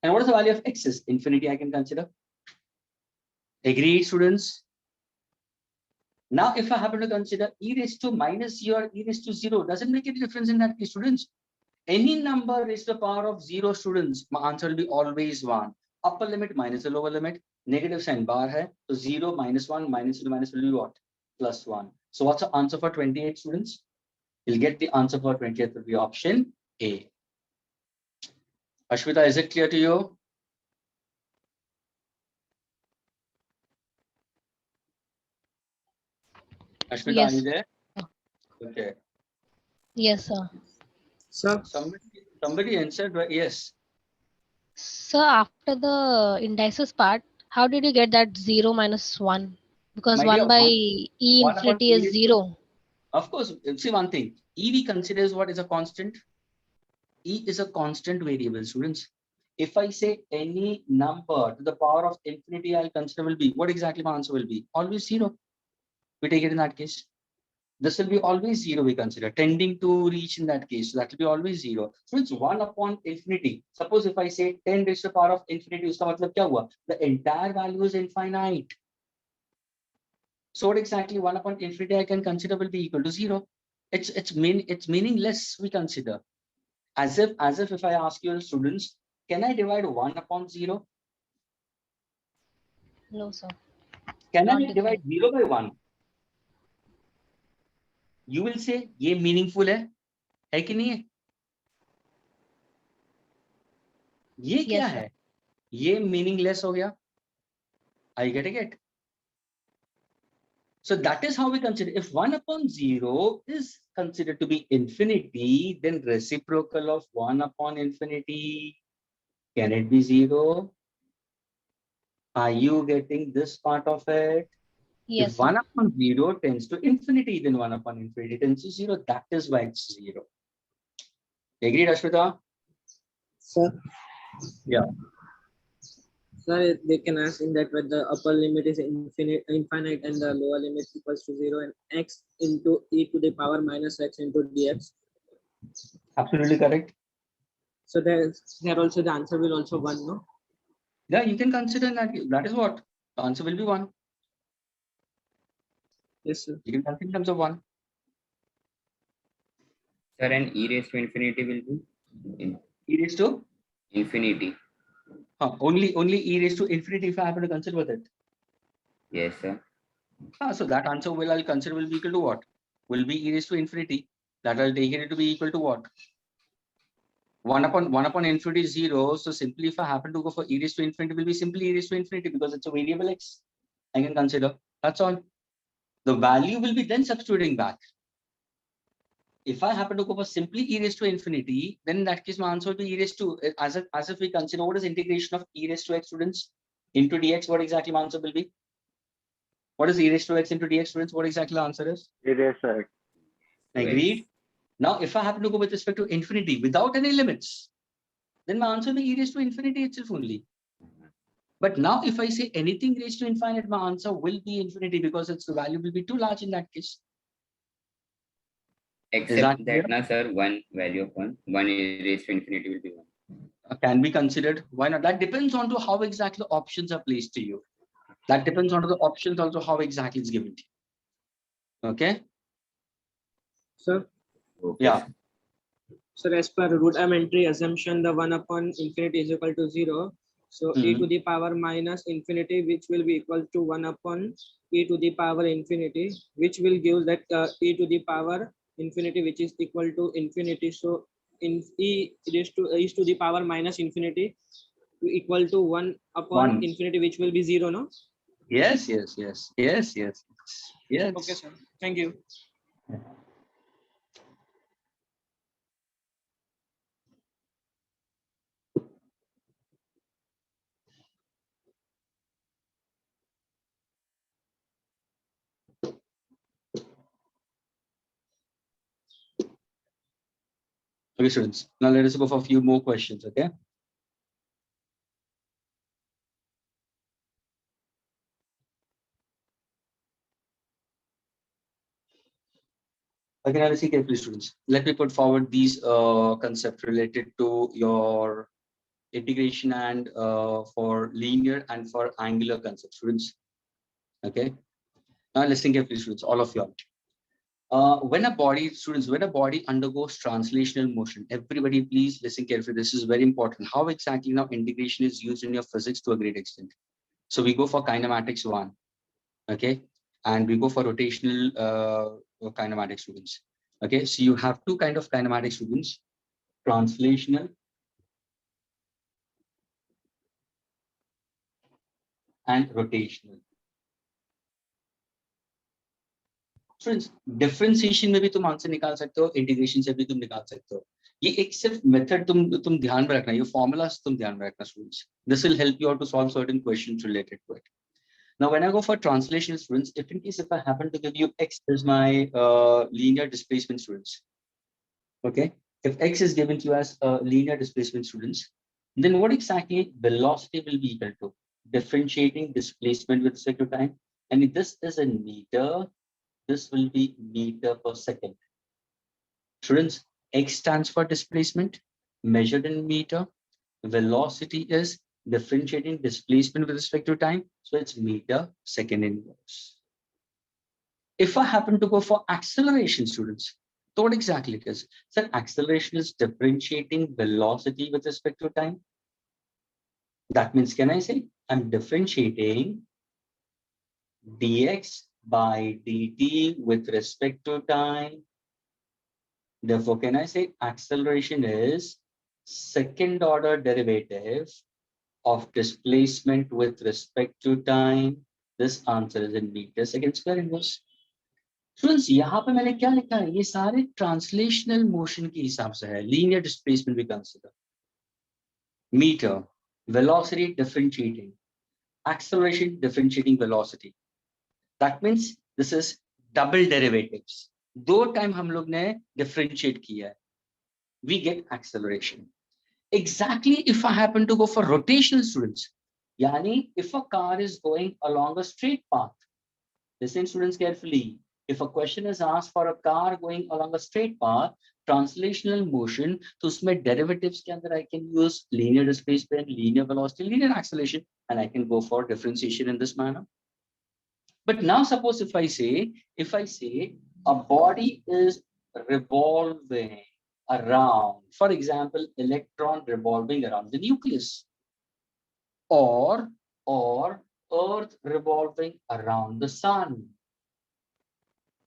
And what is the value of x is infinity I can consider? Agree, students? Now, if I happen to consider e raised to minus or e raised to 0, doesn't make any difference in that case, students. Any number raised to the power of 0, students, my answer will be always 1. Upper limit minus the lower limit, negative sign bar hai, so 0 minus 1 minus 0 minus will be what? Plus 1. So what's the answer for 28, students? You'll get the answer for 28 will be option A. Ashmita, is it clear to you? Ashmita, Yes. are you there? Okay. Yes, sir. So Somebody answered, right? Yes. So after the indices part, how did you get that 0 minus 1? Because My 1 dear, by one- e 1 upon infinity e is raised to- 0. Of course, see one thing. E we considers what is a constant? E is a constant variable, students. If I say any number to the power of infinity, I'll consider will be, what exactly my answer will be? Always 0. We take it in that case. This will be always 0 we consider, tending to reach in that case. So that will be always 0. So it's 1 upon infinity. Suppose if I say 10 raised to the power of infinity, uska matlab kya hua? The entire value is infinite. So what exactly 1 upon infinity I can consider will be equal to 0. It's meaningless we consider. As if if I ask you students, can I divide 1 upon 0? No, sir. Can Not I divide 0 by 1? You will say, ये meaningful है कि नहीं है? ये क्या Yes, sir. है? ये meaningless हो गया. Are you getting it? So that is how we consider. If 1 upon 0 is considered to be infinity, then reciprocal of 1 upon infinity, can it be 0? Are you getting this part of it? Yes, If 1 sir. upon 0 tends to infinity, then 1 upon infinity tends to 0. That is why it's 0. Agreed, Ashwita? Sir. Yeah. Sir, they can ask in that where the upper limit is infinite and the lower limit equals to 0 and x into e to the power minus x into dx. Absolutely correct. So there also the answer will also 1, no? Yeah, you can consider that. That is what the answer will be 1. Yes, sir. You can consider in terms of 1. Sir, and e raised to infinity will be E raised to infinity. only e raised to infinity if I happen to consider with it. Yes, sir. So that answer I'll consider will be equal to what? Will be e raised to infinity. That I'll take it to be equal to what? 1 upon infinity is 0. So simply if I happen to go for e raised to infinity, will be simply e raised to infinity because it's a variable x. I can consider. That's all. The value will be then substituting back. If I happen to go for simply e raised to infinity, then in that case my answer will be e raised to, as if we consider what is integration of e raised to x, students, into dx. What exactly my answer will be? What is e raised to x into dx, students? What exactly the answer is? It is right. Agreed. Now, if I happen to go with respect to infinity without any limits, then my answer will be e raised to infinity itself only. But now, if I say anything raised to infinite, my answer will be infinity because its value will be too large in that case. Except that, na, sir, one value of 1 is raised to infinity will be 1. Can be considered. Why not? That depends on to how exactly the options are placed to you. That depends on the options also how exactly it's given to you. Okay. Sir. Okay. Yeah. So as per rudimentary assumption, the 1 upon infinity is equal to 0. So e to the power minus infinity, which will be equal to 1 upon e to the power infinity, which will give that e to the power infinity, which is equal to infinity. So in e is to the power minus infinity equal to 1 upon infinity, which will be 0, no? Yes. Okay, sir. Thank you. Okay, students. Now let us go for a few more questions. Okay. Okay, now listen carefully, students. Let me put forward these concepts related to your integration and for linear and for angular concepts, students. Okay. Now listen carefully, students, all of you. When a body undergoes translational motion, everybody please listen carefully. This is very important. How exactly now integration is used in your physics to a great extent. So we go for kinematics 1, okay, and we go for rotational kinematics, students. Okay, so you have two kind of kinematic students, translational and rotational. Students, differentiation में भी तुम answer निकाल सकते हो, integration से भी तुम निकाल सकते हो. ये एक सिर्फ मेथड तुम ध्यान में रखना, ये फॉर्मूलास तुम ध्यान में रखना, students. This will help you out to solve certain questions related to it. Now, when I go for translation, students, if in case if I happen to give you x as my linear displacement, students, okay, if x is given to you as linear displacement, students, then what exactly velocity will be equal to? Differentiating displacement with respect to time, and if this is in meter, this will be meter per second. Students, x stands for displacement measured in meter. Velocity is differentiating displacement with respect to time. So it's meter second inverse. If I happen to go for acceleration, students, so what exactly it is? So acceleration is differentiating velocity with respect to time. That means, can I say I'm differentiating dx by dt with respect to time? Therefore, can I say acceleration is second order derivative of displacement with respect to time? This answer is in meter second square inverse. Students, यहाँ पे मैंने क्या लिखा है? ये सारे translational motion के हिसाब से है. Linear displacement we consider. Meter, velocity differentiating, acceleration differentiating velocity. That means this is double derivatives. दो time हम लोग ने differentiate किया है. We get acceleration. Exactly if I happen to go for rotational, students, yani if a car is going along a straight path, listen students carefully. If a question is asked for a car going along a straight path, translational motion, तो उसमें derivatives के अंदर I can use linear displacement, linear velocity, linear acceleration, and I can go for differentiation in this manner. But now suppose if I say a body is revolving around, for example, electron revolving around the nucleus, or Earth revolving around the sun.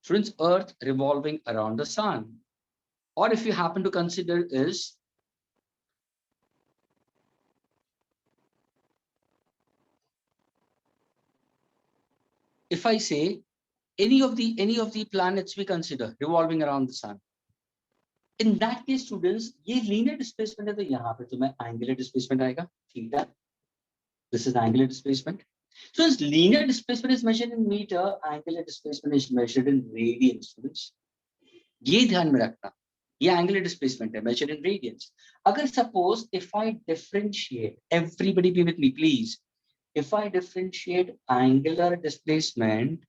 Students, Earth revolving around the sun. Or if you happen to consider is if I say any of the planets we consider revolving around the sun. In that case, students, ये linear displacement है तो यहाँ पे तुम्हें angular displacement आएगा, theta. This is angular displacement. So as linear displacement is measured in meter, angular displacement is measured in radians, students. ये ध्यान में रखना. ये angular displacement है measured in radians. अगर suppose if I differentiate, everybody be with me, please. If I differentiate angular displacement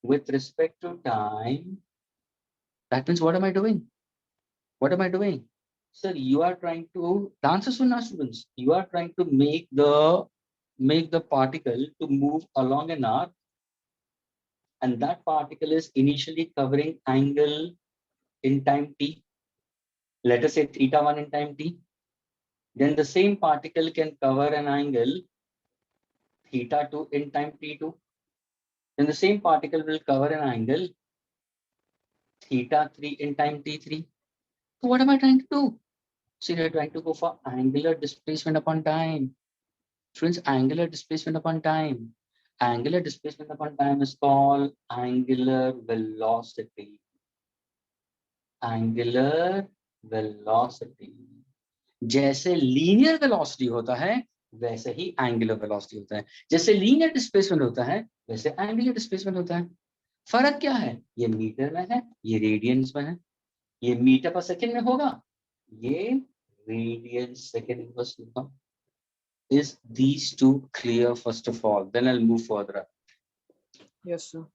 with respect to time, that means what am I doing? What am I doing? Sir, you are trying to, the answer is now, students. You are trying to make the particle to move along an arc, and that particle is initially covering angle in time t. Let us say θ1 in time t. Then the same particle can cover an angle θ2 in time t2. Then the same particle will cover an angle θ3 in time t3. So what am I trying to do? So you're trying to go for angular displacement upon time. Students, angular displacement upon time. Angular displacement upon time is called angular velocity. Angular velocity. जैसे linear velocity होता है, वैसे ही angular velocity होता है. जैसे linear displacement होता है, वैसे angular displacement होता है. फर्क क्या है? ये मीटर में है, ये रेडियंस में है. ये मीटर पर सेकंड में होगा, ये radians second inverse होगा. Is these two clear first of all? Then I'll move further. Yes, sir.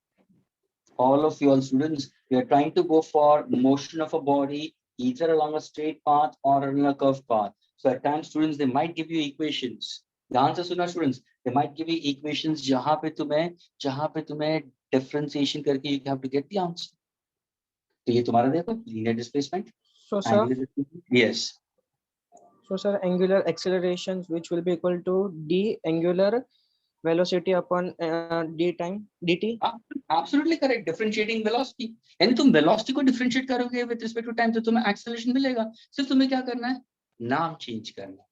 All of you all students, we are trying to go for motion of a body either along a straight path or on a curved path. So at times, students, they might give you equations. The answer suna students, they might give you equations जहाँ पे तुम्हें differentiation करके you have to get the answer. तो ये तुम्हारा देखो linear displacement. So, sir. Angular displacement. Yes. So, sir, angular accelerations, which will be equal to d angular velocity upon d time dt. Absolutely correct. Differentiating velocity. यानी तुम velocity को differentiate करोगे with respect to time तो तुम्हें acceleration मिलेगा. सिर्फ तुम्हें क्या करना है? नाम change करना.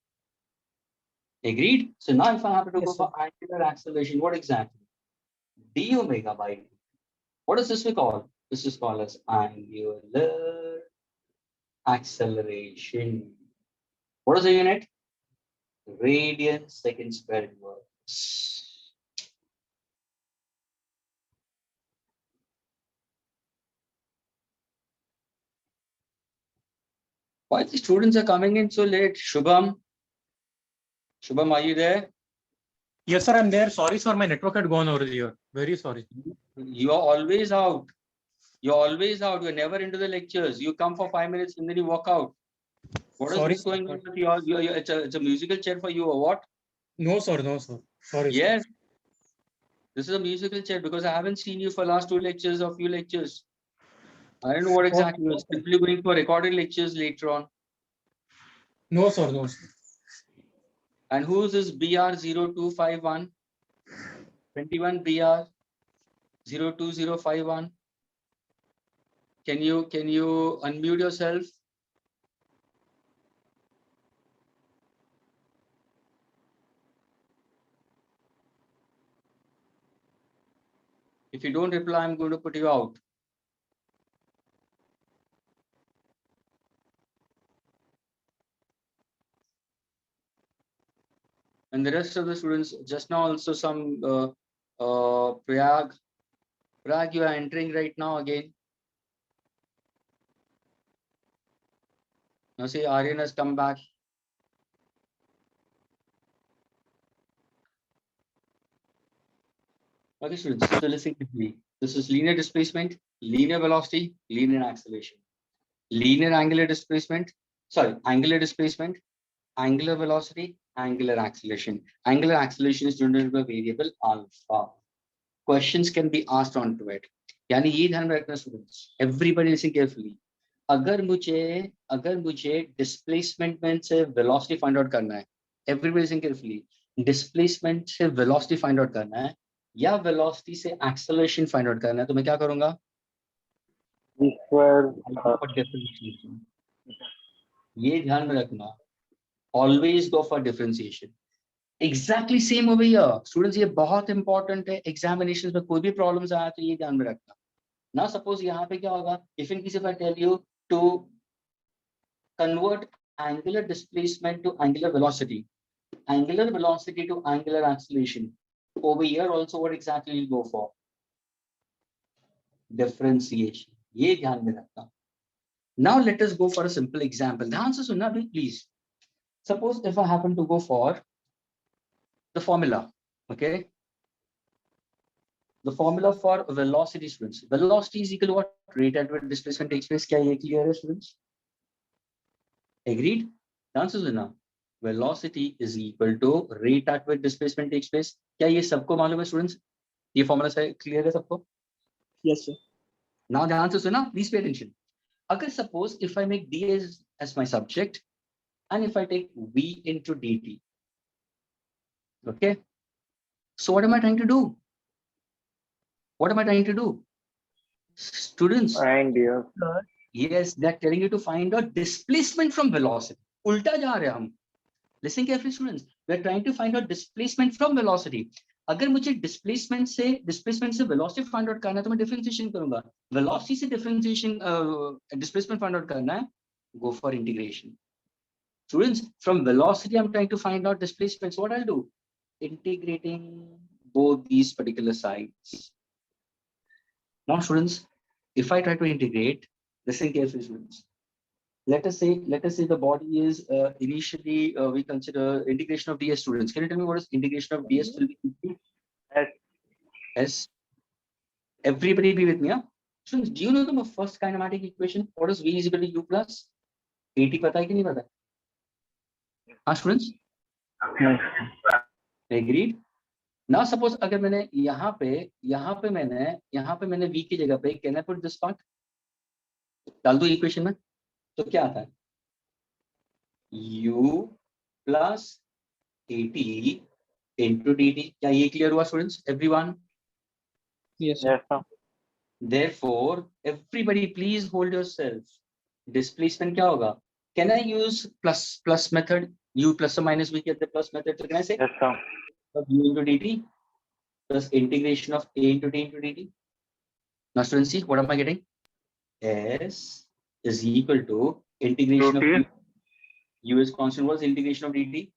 Agreed? So now if I have to go for angular acceleration, what exactly? D omega by d. What is this we call? This is called as angular acceleration. What is the unit? Radian second square inverse. Why the students are coming in so late? Shubham, are you there? Yes, sir, I'm there. Sorry, sir, my network had gone over here. Very sorry. You are always out. You're always out. You're never into the lectures. You come for 5 minutes and then you walk out. What is Sorry, this going sir, on with you? It's a musical chair for you or what? No, sir. No, sir. Sorry. Sir. Yes. This is a musical chair because I haven't seen you for last 2 lectures or few lectures. I don't know what exactly. You're simply going for recorded lectures later on. No, sir. No, sir. And who's this BR0251? 21 BR 02051. Can you unmute yourself? If you don't reply, I'm going to put you out. And the rest of the students, just now also some Prayag, you are entering right now again. Now see, Aryan has come back. Okay, students, so listen carefully. This is linear displacement, linear velocity, linear acceleration. Linear angular displacement, angular displacement, angular velocity, angular acceleration. Angular acceleration is denoted by variable alpha. Questions can be asked onto it. यानी ये ध्यान में रखना students, everybody listen carefully. अगर मुझे displacement में से velocity find out करना है, everybody listen carefully. डिस्प्लेसमेंट से वेलोसिटी फाइंड आउट करना है या वेलोसिटी से एक्सेलरेशन फाइंड आउट करना है, तो मैं क्या करूंगा? ये ध्यान में रखना, always go for differentiation. Exactly same over here. Students, ये बहुत important है. Examinations में कोई भी problems आया तो ये ध्यान में रखना. Now suppose यहाँ पे क्या होगा? If in case if I tell you to convert angular displacement to angular velocity to angular acceleration, over here also what exactly you go for? Differentiation. ये ध्यान में रखना. Now let us go for a simple example. ध्यान से सुनना please. Suppose if I happen to go for the formula, okay? The formula for velocity, students. Velocity is equal to what? Rate at which displacement takes place. क्या ये clear है, students? Agreed? Answer is ना. Velocity is equal to rate at which displacement takes place. क्या ये सबको मालूम है, students? ये formula से clear है सबको? Yes, sir. Now ध्यान से सुना. Please pay attention. अगर suppose if I make d as my subject and if I take v into dt. Okay. So what am I trying to do? What am I trying to do? Students. Find your Yes, they're telling you to find out displacement from velocity. उल्टा जा रहे हैं हम. Listen carefully, students. We're trying to find out displacement from velocity. अगर मुझे displacement से velocity find out करना है तो मैं differentiation करूंगा. Velocity से displacement find out करना है, go for integration. Students, from velocity I'm trying to find out displacement. So what I'll do? Integrating both these particular sides. Now, students, if I try to integrate, listen carefully, students. Let us say the body is initially we consider integration of ds. Students, can you tell me what is integration of ds will be? S. Everybody be with me, yeah? Students, do you know the first kinematic equation? What is v is equal to u plus? 80 पता है कि नहीं पता? हाँ, students? Agreed? Now suppose अगर मैंने यहाँ पे मैंने v की जगह पे can I put this part? डाल दो इक्वेशन में, तो क्या आता है? u plus 80 into dt. क्या ये clear हुआ, students? Everyone? Yes, sir. Therefore, everybody please hold yourself. Displacement क्या होगा? Can I use plus method? U plus or minus we get the plus method. So can I say? Yes, sir. Of u into dt plus integration of a into t into dt. Now students, see what am I getting? S is equal to integration of u is constant. What is integration of dt?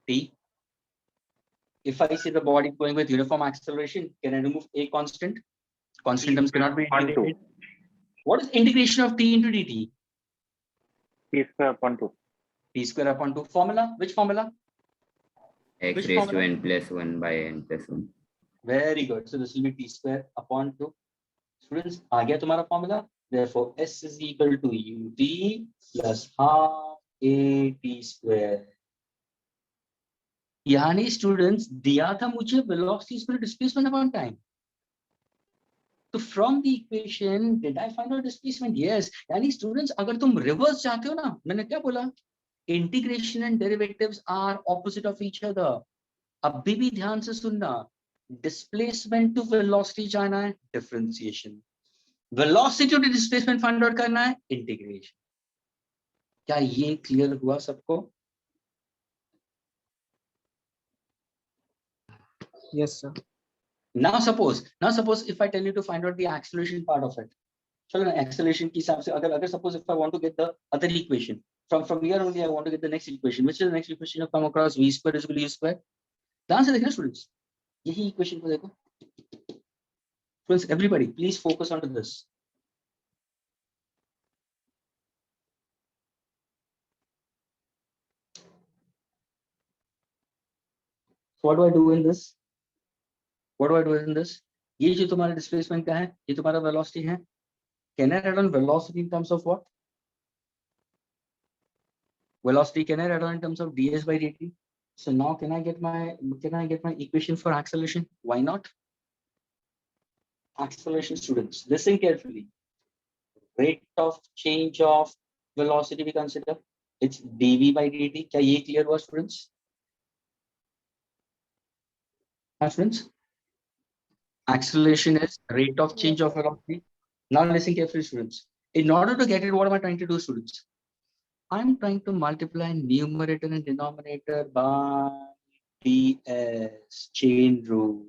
T. If I say the body going with uniform acceleration, can I remove a constant? Constant terms cannot be integrated. What is integration of t into dt? T square upon 2. T square upon 2. Formula? Which formula? X Which raised to formula? n plus 1 by n plus 1. Very good. So this will be t square upon 2. Students, आ गया तुम्हारा formula. Therefore, S is equal to ut plus half at square. यानी students दिया था मुझे velocity equal to displacement upon time. तो from the equation did I find out displacement? Yes. यानी students अगर तुम रिवर्स चाहते हो ना, मैंने क्या बोला, integration and derivatives are opposite of each other. अभी भी ध्यान से सुनना, डिस्प्लेसमेंट टू वेलोसिटी जाना है differentiation, velocity to displacement find out करना है इंटीग्रेशन. क्या ये क्लियर हुआ सबको? Yes, sir. Now suppose if I tell you to find out the acceleration part of it. चलो ना acceleration की हिसाब से अगर suppose if I want to get the other equation from here only I want to get the next equation, which is the next equation of come across v square is equal to u square. ध्यान से देखना students, यही equation को देखो. Friends, everybody please focus onto this. So what do I do in this? ये जो तुम्हारा displacement का है, ये तुम्हारा वेलोसिटी है. Can I write on velocity in terms of what? Velocity can I write on in terms of ds by dt? So now can I get my equation for acceleration? Why not? Acceleration, students, listen carefully. Rate of change of velocity we consider. It's dv by dt. क्या ये clear हुआ students? Students? Acceleration is rate of change of velocity. Now listen carefully, students. In order to get it, what am I trying to do, students? I'm trying to multiply numerator and denominator by ds, chain rule.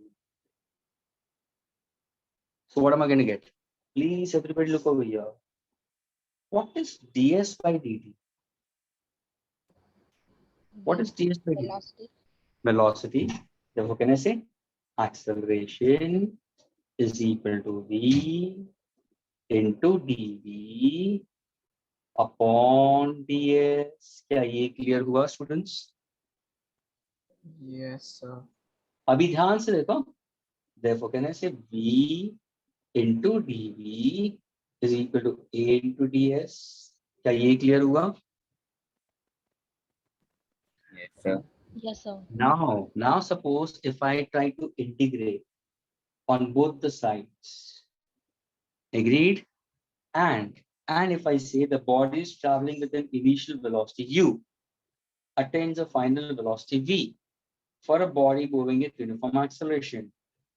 So what am I going to get? Please, everybody look over here. What is ds by dt? What is ds by dt? Velocity. Velocity. Therefore, can I say acceleration is equal to v into dv upon ds. क्या ये clear हुआ students? Yes, sir. अभी ध्यान से देखो. Therefore, can I say v into dv is equal to a into ds? क्या ये clear हुआ? Yes, sir. Yes, sir. Now suppose if I try to integrate on both the sides. Agreed? And if I say the body is traveling with an initial velocity u, attains a final velocity v for a body moving at uniform acceleration.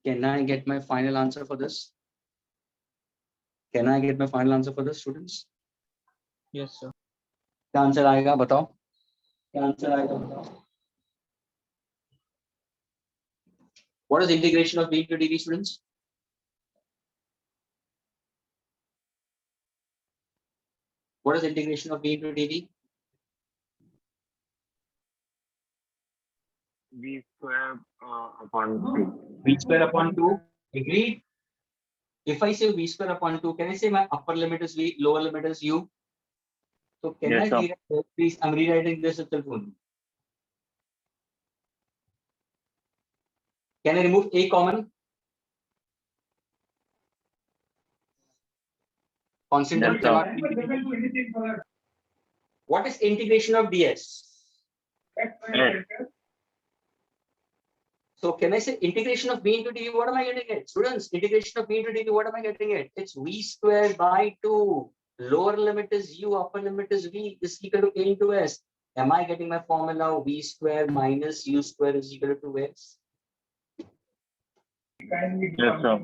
Can I get my final answer for this? Can I get my final answer for this, students? Yes, sir. क्या answer आएगा बताओ? क्या answer आएगा बताओ? What is integration of v into dv, students? What is integration of v into dv? V square upon 2. V square upon 2. Agreed? If I say v square upon 2, can I say my upper limit is v, lower limit is u? So can Yes, I sir. rewrite this? Please, I'm rewriting this itself only. Can I remove a common? Constant Yes, term cannot be integrated. What is integration of ds? Yes. So can I say integration of v into dv? What am I getting it? Students, integration of v into dv, what am I getting it? It's v square by 2. Lower limit is u, upper limit is v, is equal to a into s. Am I getting my formula v square minus u square is equal to s? Yes, sir.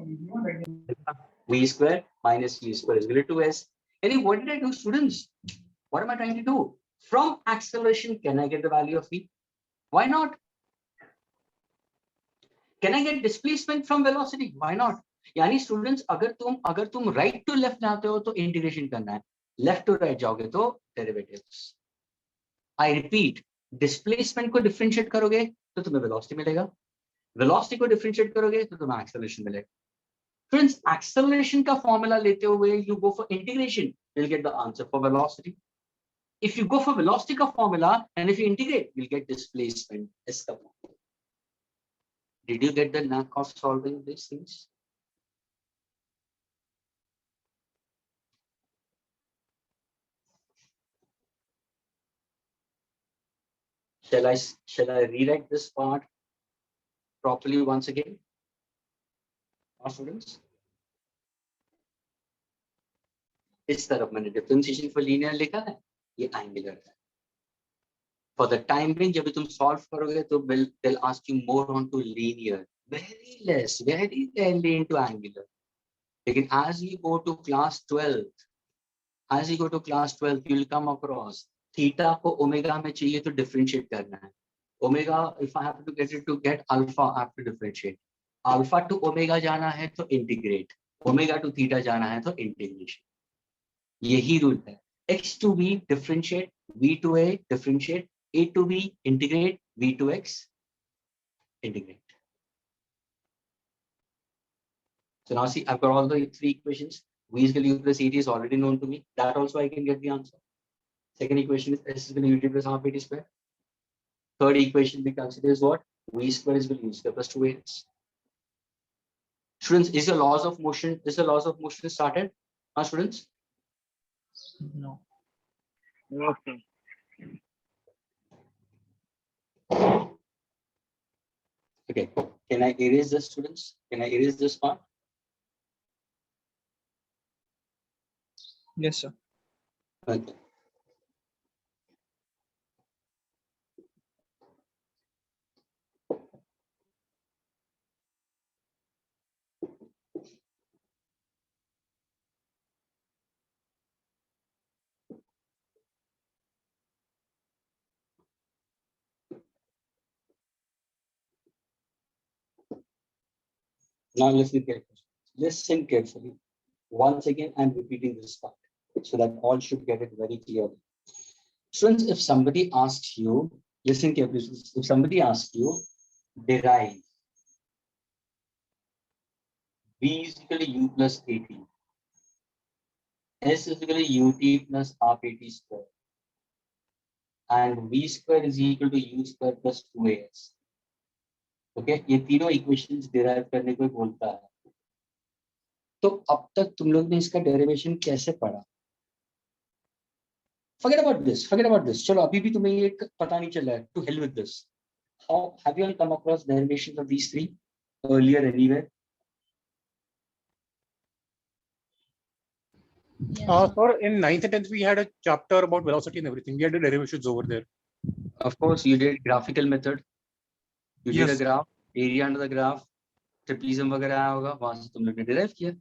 V square minus u square is equal to s. And what did I do, students? What am I trying to do? From acceleration, can I get the value of v? Why not? Can I get displacement from velocity? Why not? यानी students अगर तुम right to left जाते हो तो integration करना है, left to right जाओगे तो डेरिवेटिव्स. आई रिपीट, डिस्प्लेसमेंट को डिफरेंशिएट करोगे तो तुम्हें वेलोसिटी मिलेगा, वेलोसिटी को डिफरेंशिएट करोगे तो तुम्हें एक्सेलरेशन मिलेगा. फ्रेंड्स, एक्सेलरेशन का फॉर्मूला लेते हुए you go for integration, you will get the answer for velocity. If you go for velocity का formula and if you integrate, you will get displacement. इसका Did you get the knack of solving these things? Shall I rewrite this part properly once again? Our students? इस तरफ मैंने differentiation for linear लिखा है, ये angular है. For the time being, जब तुम solve करोगे तो they'll ask you more onto linear, very rarely into angular. लेकिन as you go to class 12, you'll come across theta को omega में चाहिए तो differentiate करना है. Omega, if I have to get it to get alpha, I have to differentiate. Alpha to omega जाना है तो integrate. Omega to theta जाना है तो integration. यही रूल है. X to V differentiate, V to A differentiate, A to B integrate, V to X integrate. So now see, I've got all the three equations. V is equal to U plus AT is already known to me. That also I can get the answer. Second equation is S is equal to UT plus half AT square. Third equation we consider is what? V square is equal to U square plus 2AX. Students, is the laws of motion started? Students? No. Okay. Okay, can I erase this, students? Can I erase this part? Yes, sir. Okay. Now listen carefully. Listen carefully. Once again, I'm repeating this part so that all should get it very clearly. Students, if somebody asks you, listen carefully. If somebody asks you, derive V is equal to U plus AT, S is equal to UT plus half AT square, and V square is equal to U square plus 2AS. Okay, ये तीनों equations derive करने को बोलता है. तो अब तक तुम लोग ने इसका डेरिवेशन कैसे पढ़ा? Forget about this. चलो अभी भी तुम्हें ये पता नहीं चला है. To hell with this. How have you all come across derivations of these three earlier anywhere? Yes, Sir, in 9th and 10th, we had a chapter about velocity and everything. We had the derivations over there. Of course, you did graphical method. You did a Yes. graph, area under the graph, trapezium वगैरह आया होगा, वहां से तुम लोग ने derive किया.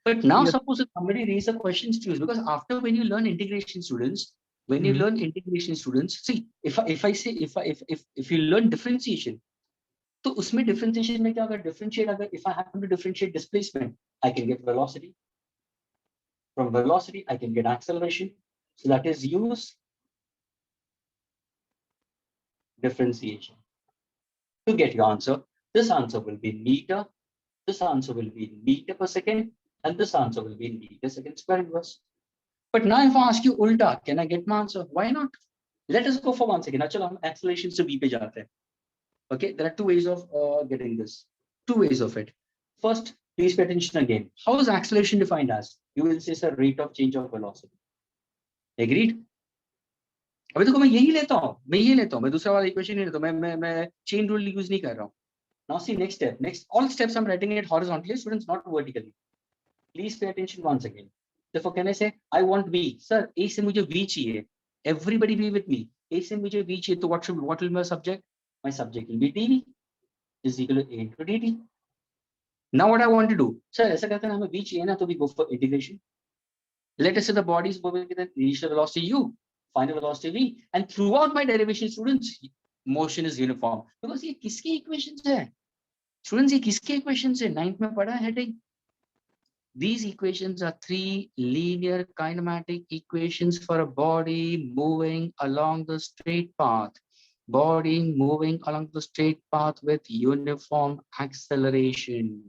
But now Yes. suppose if somebody raise a question to you, because after when you learn integration, students, see, if you learn differentiation, तो उसमें differentiation में क्या अगर if I happen to differentiate displacement, I can get velocity. From velocity, I can get acceleration. So that is use differentiation to get your answer. This answer will be meter. This answer will be meter per second, and this answer will be meter second square inverse. But now if I ask you ulta, can I get my answer? Why not? Let us go for one second. Actually, हम acceleration से B पे जाते हैं. Okay, there are two ways of getting this. Two ways of it. First, please pay attention again. How is acceleration defined as? You will say it's a rate of change of velocity. Agreed? अभी तो मैं यही लेता हूँ, मैं दूसरा वाला equation नहीं लेता हूँ, मैं चेन रूल यूज नहीं कर रहा हूँ. Now see next step. All steps I'm writing it horizontally, students, not vertically. Please pay attention once again. Therefore, can I say I want V? Sir, A से मुझे V चाहिए. Everybody be with me. A से मुझे V चाहिए, तो what will be my subject? My subject will be dV is equal to A into dt. Now what I want to do, sir, ऐसा करते हैं हमें V चाहिए ना, तो we go for integration. Let us say the body is moving with an initial velocity U, final velocity V, and throughout my derivation, students, motion is uniform. Because ये किसकी equations है? Students, ये किसकी equations है? 9th में पढ़ा heading. These equations are three linear kinematic equations for a body moving along the straight path. Body moving along the straight path with uniform acceleration.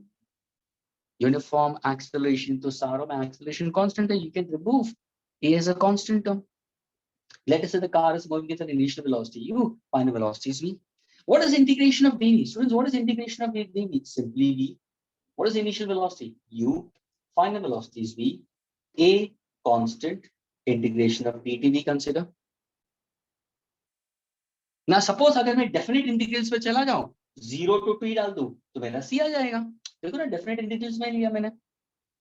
Uniform acceleration. So, सारों में acceleration constant है. You can remove A as a constant term. Let us say the car is moving with an initial velocity U, final velocity is V. What is integration of dv? Students, what is integration of dv? Simply v. What is initial velocity? U. Final velocity is v. A constant. Integration of dt we consider. Now suppose अगर मैं definite integrals पे चला जाऊं, 0 to t डाल दूं, तो मेरा c आ जाएगा. देखो ना, definite integrals में लिया मैंने.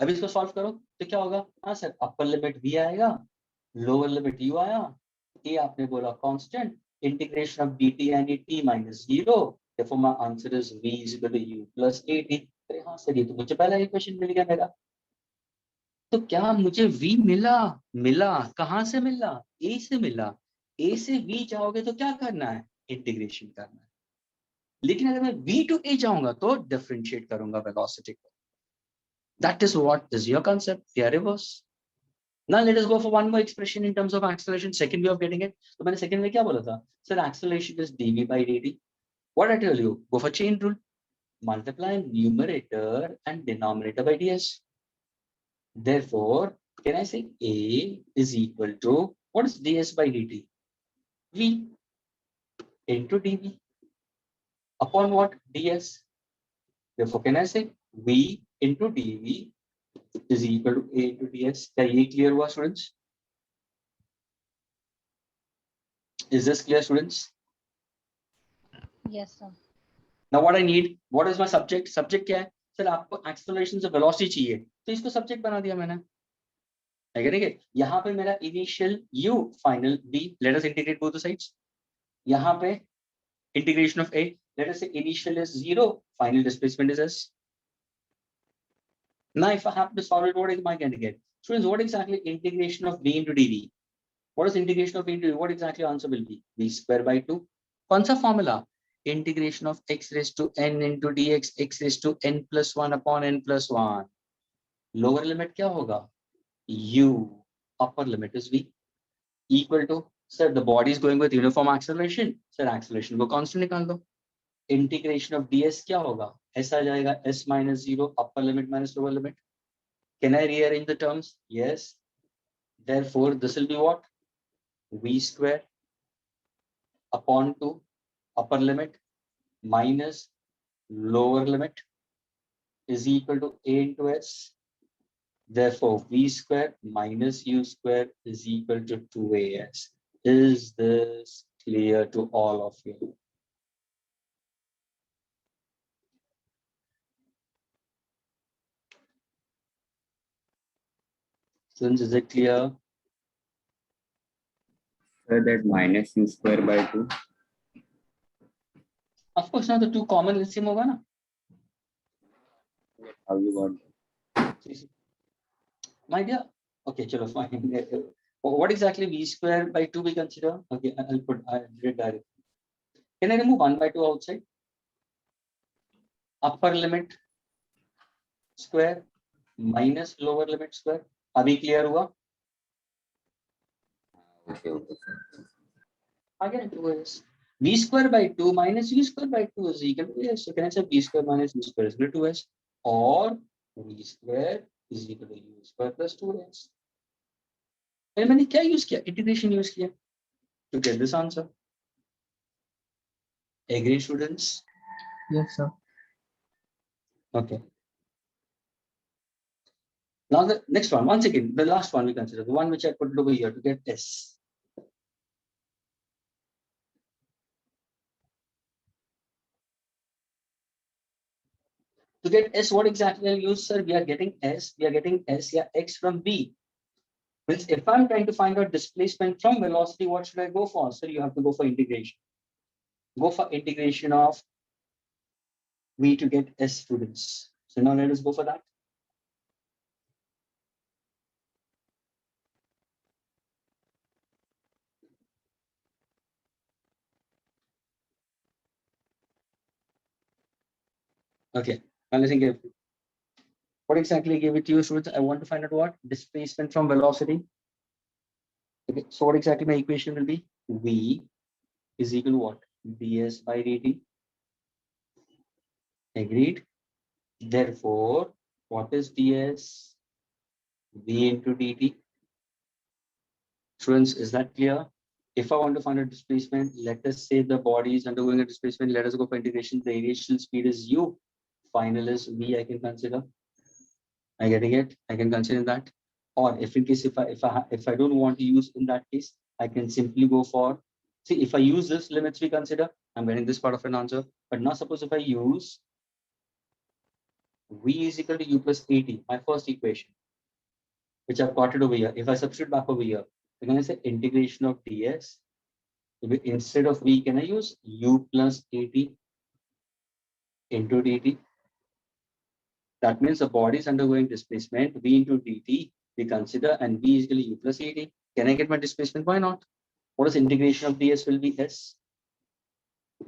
अब इसको सॉल्व करो तो क्या होगा? हाँ सर, अपर लिमिट v आएगा, लोअर लिमिट u आया, a आपने बोला कांस्टेंट, इंटीग्रेशन ऑफ dt यानी t minus 0, therefore my answer is v is equal to u plus at. अरे हाँ सर, ये तो मुझे पहला इक्वेशन मिल गया मेरा. तो क्या मुझे v मिला कहां से मिला? a से मिला. a से v जाओगे तो क्या करना है? इंटीग्रेशन करना है. लेकिन अगर मैं v to a जाऊंगा तो डिफरेंशिएट करूंगा वेलोसिटी को. That is what is your concept. They are reverse. Now let us go for one more expression in terms of acceleration. Second way of getting it. तो मैंने second way क्या बोला था? Sir, acceleration is dv by dt. What I tell you? Go for chain rule. Multiply numerator and denominator by ds. Therefore, can I say a is equal to, what is ds by dt? V into dv upon what? ds. Therefore, can I say v into dv is equal to a into ds? क्या ये clear हुआ students? Is this clear students? Yes, sir. Now what I need, what is my subject? Subject क्या है? Sir आपको acceleration से velocity चाहिए, तो इसको subject बना दिया मैंने. है यहाँ पे मेरा initial u, final b. Let us integrate both the sides. यहाँ पे integration of a. Let us say initial is 0, final displacement is s. Now if I have to solve it, what am I going to get? Students, what exactly integration of v into dv? What is integration of v into dv? What exactly answer will be? V square by 2. कौन सा formula? Integration of x raised to n into dx, x raised to n plus 1 upon n plus 1. Lower limit क्या होगा? U. Upper limit is v. Equal to, sir, the body is going with uniform acceleration. Sir, acceleration को constant निकाल दो. Integration of ds क्या होगा? S आ जाएगा, s minus 0, upper limit minus lower limit. Can I rearrange the terms? Yes. Therefore, this will be what? V square upon 2, upper limit minus lower limit is equal to a into s. Therefore, v square minus u square is equal to 2as. Is this clear to all of you? Students, is it clear? So that minus u square by 2. Of course, now the two common LCM होगा ना. How you got that? My dear, okay, chalo, fine. What exactly v square by 2 we consider? Okay, I'll put it directly. Can I remove 1 by 2 outside? Upper limit square minus lower limit square. अभी clear हुआ? Okay, okay. Again, 2s. V square by 2 minus u square by 2 is equal to s. So can I say v square minus u square is equal to 2s, or v square is equal to u square plus 2s. And मैंने क्या use किया? Integration use किया to get this answer. Agree, students? Yes, sir. Okay. Now the next one, once again, the last one we consider, the one which I put over here to get s. To get s, what exactly I'll use, sir? We are getting s, yeah, x from b. Means if I'm trying to find out displacement from velocity, what should I go for? Sir, you have to go for integration. Go for integration of v to get s, students. So now let us go for that. Okay, now listen carefully. What exactly I gave it to you, students? I want to find out what? Displacement from velocity. Okay, so what exactly my equation will be? V is equal to what? ds by dt. Agreed? Therefore, what is ds? V into dt. Students, is that clear? If I want to find a displacement, let us say the body is undergoing a displacement. Let us go for integration. The initial speed is u, final is v. I can consider. I getting it? I can consider that. Or if in case if I don't want to use in that case, I can simply go for, see, if I use this limits we consider, I'm getting this part of an answer. But now suppose if I use v is equal to u plus at, my first equation, which I've got it over here. If I substitute back over here, I'm going to say integration of ds. Instead of v, can I use u plus at into dt? That means the body is undergoing displacement, v into dt, we consider, and v is equal to u plus at. Can I get my displacement? Why not? What is integration of ds will be s.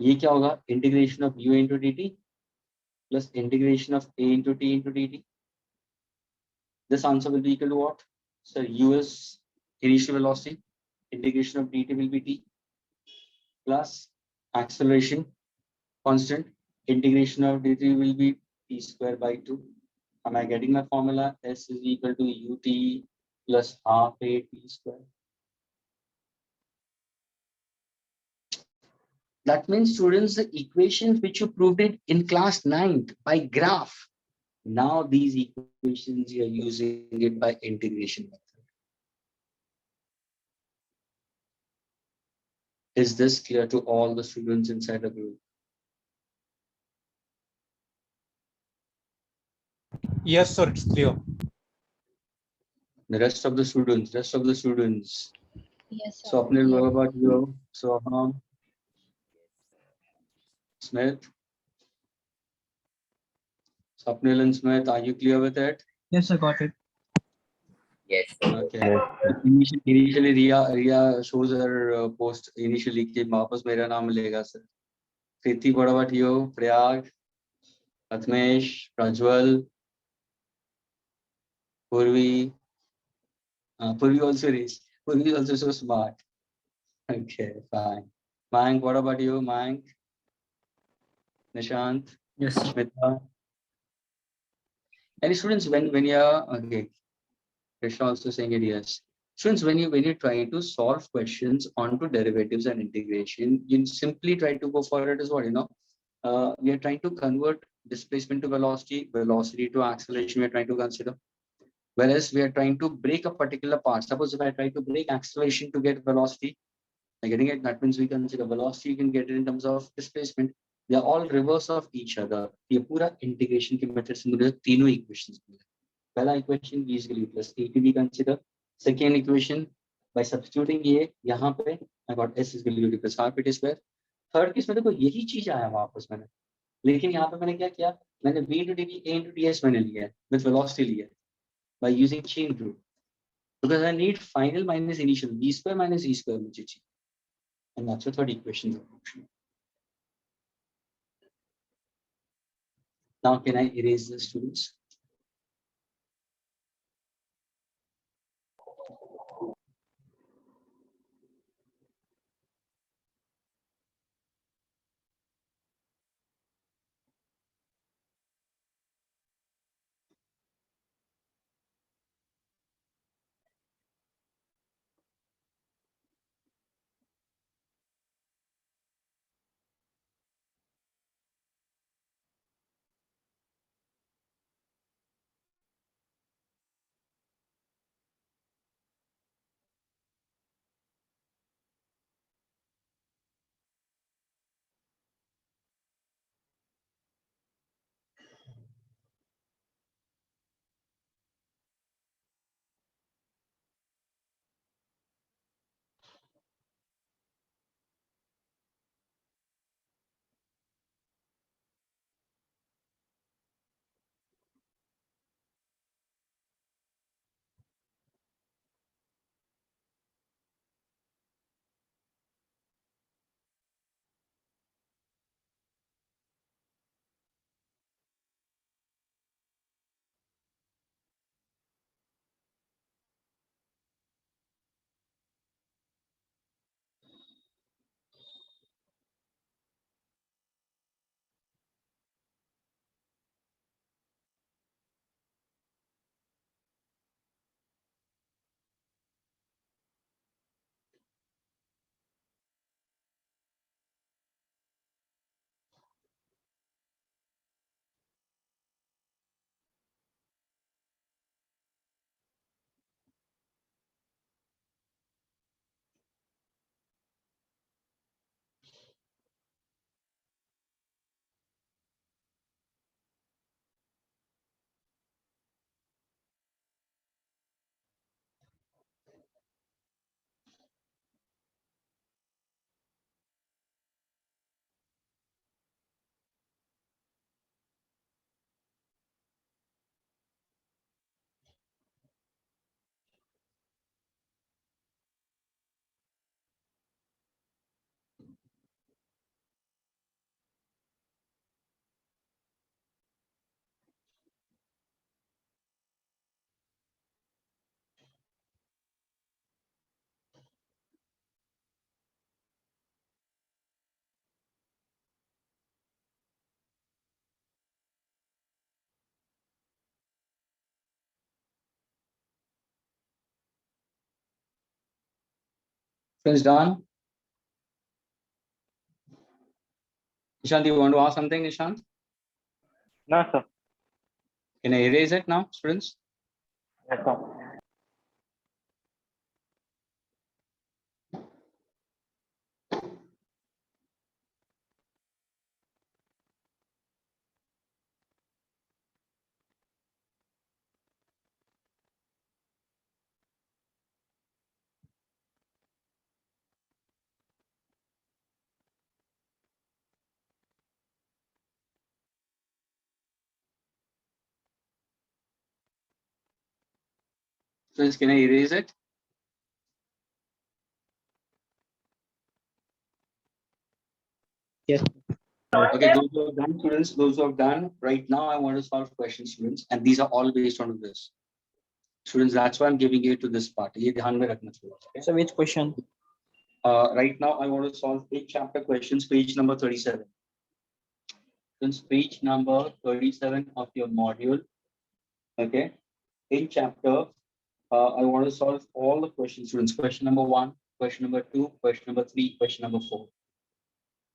ये क्या होगा? Integration of u into dt plus integration of a into t into dt. This answer will be equal to what? So u is initial velocity, integration of dt will be t, plus acceleration constant, integration of dt will be t square by 2. Am I getting my formula? S is equal to ut plus half a t square. That means, students, the equations which you proved it in class 9th by graph, now these equations you are using it by integration method. Is this clear to all the students inside the group? Yes, sir, it's clear. The rest of the students, Yes, sir. Swapnil, Yeah. what about you? Soham, Smith? Swapnil and Smith, are you clear with it? Yes, I got it. Yes, sir. Okay. Initially, Ria shows her post initially कि वापस मेरा नाम लेगा sir. Kriti, what about you? Prayag, Atmesh, Prajwal, Purvi. Purvi also raised. Purvi is also so smart. Okay, fine. Mayank, what about you? Mayank, Nishant, Yes. Smita. Any students when you're okay? Krishna also saying it yes. Students, when you're trying to solve questions onto derivatives and integration, you simply try to go for it as what we are trying to convert displacement to velocity, velocity to acceleration. We are trying to consider. Whereas we are trying to break a particular part. Suppose if I try to break acceleration to get velocity, I'm getting it. That means we consider velocity. You can get it in terms of displacement. They are all reverse of each other. ये पूरा integration के method से मुझे तीनों equations मिले. पहला equation v is equal to plus at we consider. Second equation by substituting ये यहाँ पे I got s is equal to plus half a t square. Third case में देखो यही चीज आया वापस मैंने. लेकिन यहाँ पे मैंने क्या किया? मैंने v into dt, a into ds मैंने लिया है with velocity लिया है by using chain rule. Because I need final minus initial, v square minus e square मुझे चाहिए. And that's the third equation of function. Now, can I erase the students? Friends, done. Nishant, you want to ask something, Nishant? No, sir. Can I erase it now, students? Yes, sir. Students, can I erase it? Yes. Okay, those who have done, students, those who have done, right now I want to solve questions, students, and these are all based on this. Students, that's why I'm giving you to this part. ये ध्यान में रखना students, okay? So which question? Right now I want to solve 8 chapter questions, page number 37. Students, page number 37 of your module. Okay, in chapter, I want to solve all the questions, students. Question number 1, question number 2, question number 3, question number 4.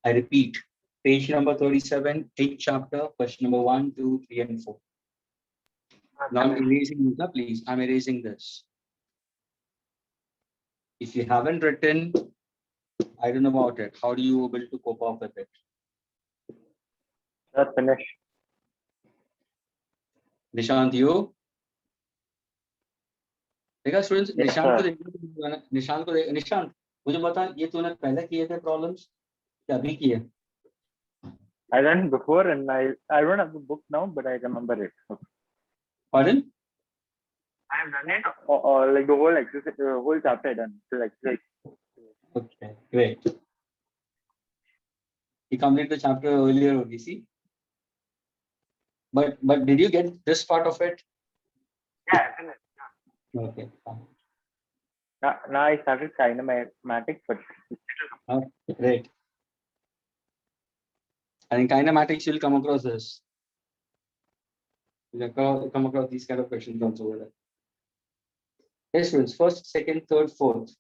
I repeat, page number 37, in chapter, question number 1, 2, 3, and 4. Now I'm erasing this, please. I'm erasing this. If you haven't written, I don't know about it. How do you able to cope up with it? Sir, finish. Nishant, you? देखा students Yes, Nishant को sir. देखो निशांत को निशांत मुझे बता ये तूने पहले किए थे प्रॉब्लम्स क्या अभी किए I done before and I don't have the book now, but I remember it. Pardon? I have done it or like the whole exercise, whole chapter I done. So like Okay, great. You completed the chapter earlier, ODC. But did you get this part of it? yeah, I finished. Okay, fine. Now I started kinematics, but Okay, great. And in kinematics, you'll come across this. You'll come across these kind of questions also over there. Yes, students, first, second, third, fourth.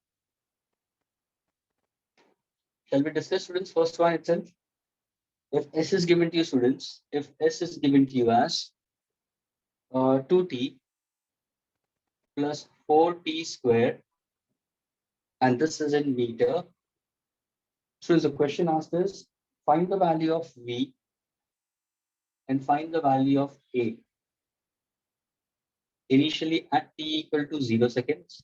Shall we discuss, students, first one itself? If S is given to you, students, if S is given to you as 2t plus 4t squared, and this is in meter. So the question asked is, find the value of V and find the value of A. Initially at t equal to 0 seconds,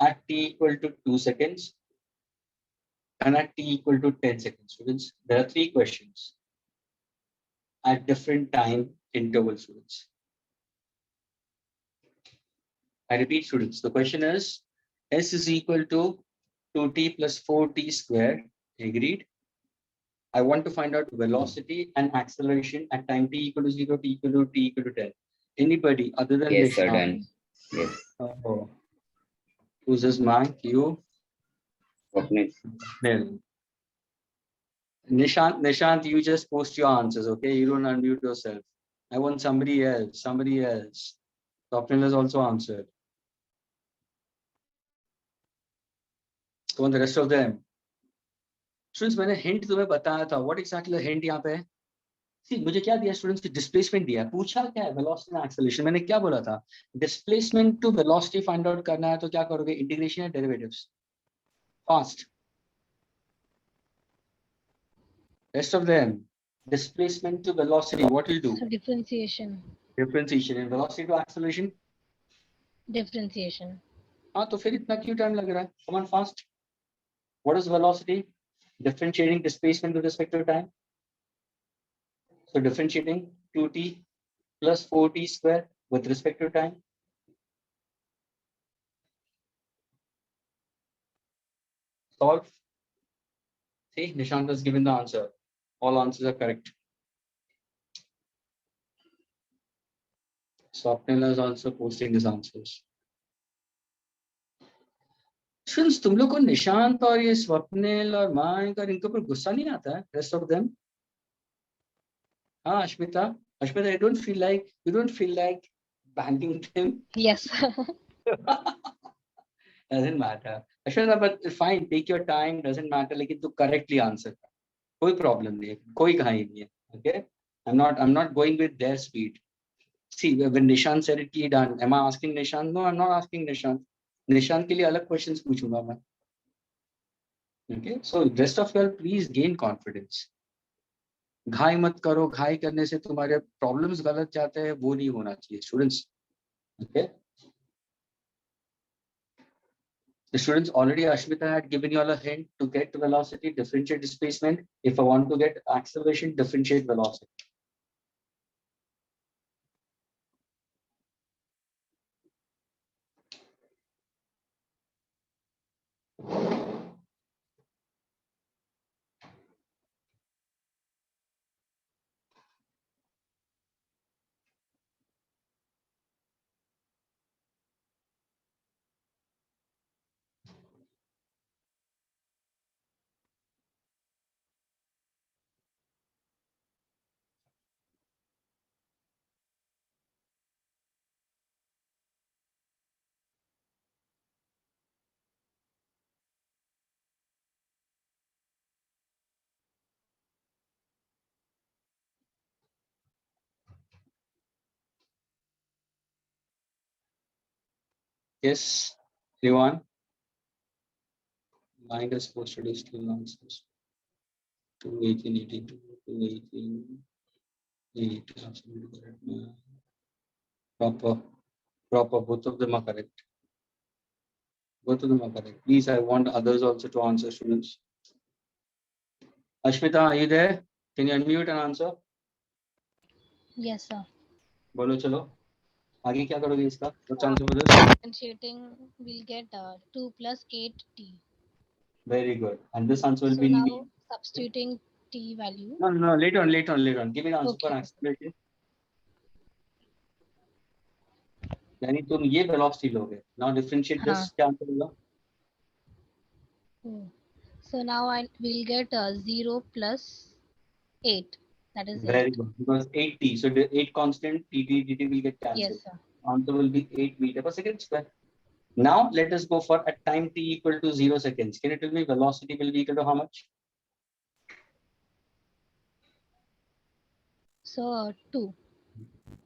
at t equal to 2 seconds, and at t equal to 10 seconds. Students, there are 3 questions at different time intervals, students. I repeat, students, the question is S is equal to 2t plus 4t squared. Agreed? I want to find out velocity and acceleration at time t equal to 0, t equal to 10. Anybody other than Yes, sir, Nishant? done. Yes. Oh. Who's this man? You? Swapnil. Well, Nishant, you just post your answers, okay? You don't unmute yourself. I want somebody else. Swapnil has also answered. Come on, the rest of them. Students, मैंने hint तुम्हें बताया था. What exactly the hint यहाँ पे है? See, मुझे क्या दिया students की displacement दिया. पूछा क्या है? Velocity and acceleration. मैंने क्या बोला था? Displacement to velocity find out करना है तो क्या करोगे? Integration या derivatives? Fast. Rest of them. Displacement to velocity. What will do? So differentiation. Differentiation. And velocity to acceleration. Differentiation. हाँ तो फिर इतना क्यों टाइम लग रहा है? Come on, fast. What is velocity? Differentiating displacement with respect to time. So differentiating 2t plus 4t square with respect to time. Solve. See, Nishant has given the answer. All answers are correct. Swapnil is also posting his answers. Students, तुम लोग को निशांत और ये स्वप्निल और मायक और इनके ऊपर गुस्सा नहीं आता है? Rest of them? हाँ, Ashmita, you don't feel like banging them. Yes. doesn't matter. Ashwin, but fine, take your time, doesn't matter. लेकिन तू correctly answer. कोई problem नहीं है, कोई कहानी नहीं है. Okay? I'm not going with their speed. See, when Nishan said it, he done. Am I asking Nishan? No, I'm not asking Nishan. Nishan के लिए अलग questions पूछूंगा मैं. Okay? So rest of you all, please gain confidence. घाई मत करो, घाई करने से तुम्हारे प्रॉब्लम्स गलत जाते हैं, वो नहीं होना चाहिए students. Okay? The students already, Ashmita had given you all a hint to get velocity, differentiate displacement. If I want to get acceleration, differentiate velocity. Yes, everyone. Mind is posted is still nonsense. 21882, 218, absolutely correct. Proper, both of them are correct. Both of them are correct. Please, I want others also to answer, students. Ashmita, are you there? Can you unmute and answer? Yes, sir. बोलो चलो. आगे क्या करोगे इसका? What's answer for this? Differentiating, we'll get 2 plus 8t. Very good. And this answer will So be now substituting t value. no, later on. Give me the answer for Okay. acceleration. यानी तुम ये velocity लोगे. Now differentiate this. क्या answer होगा? So now we'll get 0 plus 8. That is Very 8. good. Because 8t. So the 8 constant dt will get cancelled. Yes, sir. Answer will be 8 meter per second square. Now let us go for at time t equal to 0 seconds. Can you tell me velocity will be equal to how much? So 2.